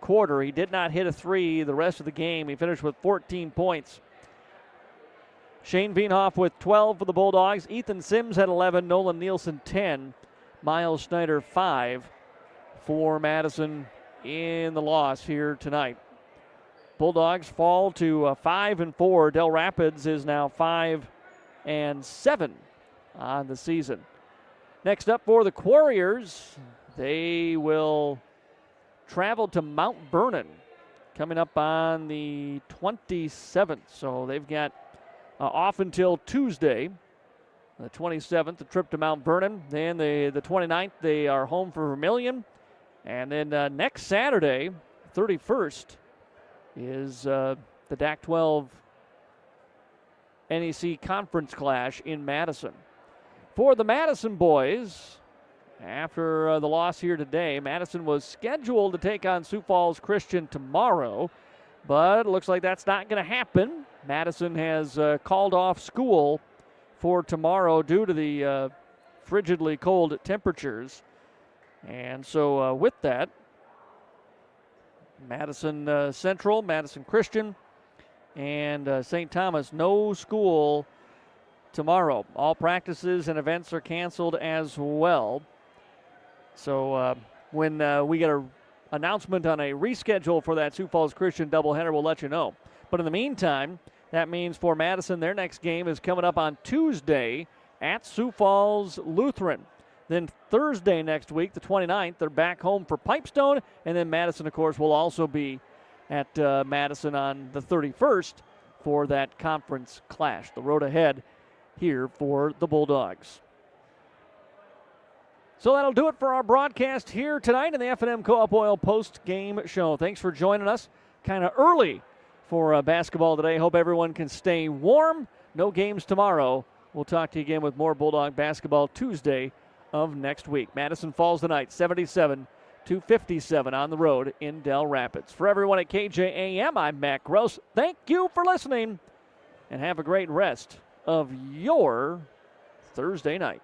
quarter. He did not hit a three the rest of the game. He finished with 14 points. Shane Vienoff with 12 for the Bulldogs. Ethan Sims had 11. Nolan Nielsen 10. Miles Schneider 5 for Madison in the loss here tonight. Bulldogs fall to 5-4. Dell Rapids is now 5-7 on the season. Next up for the Warriors, they will travel to Mount Vernon coming up on the 27th. So they've got off until Tuesday, the 27th, the trip to Mount Vernon. Then the 29th, they are home for Vermilion. And then next Saturday, 31st, is the DAC-12 NEC Conference Clash in Madison. For the Madison boys, after the loss here today. Madison was scheduled to take on Sioux Falls Christian tomorrow, but it looks like that's not going to happen. Madison has called off school for tomorrow due to the frigidly cold temperatures. And so with that, Madison Central, Madison Christian, and St. Thomas, no school tomorrow. All practices and events are canceled as well. So when we get an announcement on a reschedule for that Sioux Falls Christian doubleheader, we'll let you know. But in the meantime, that means for Madison, their next game is coming up on Tuesday at Sioux Falls Lutheran. Then Thursday next week, the 29th, they're back home for Pipestone. And then Madison, of course, will also be at Madison on the 31st for that conference clash. The road ahead here for the Bulldogs. So that'll do it for our broadcast here tonight in the F&M Co-op Oil post-game show. Thanks for joining us kind of early for basketball today. Hope everyone can stay warm. No games tomorrow. We'll talk to you again with more Bulldog basketball Tuesday of next week. Madison falls tonight, 77-57 on the road in Dell Rapids. For everyone at KJAM, I'm Matt Gross. Thank you for listening, and have a great rest of your Thursday night.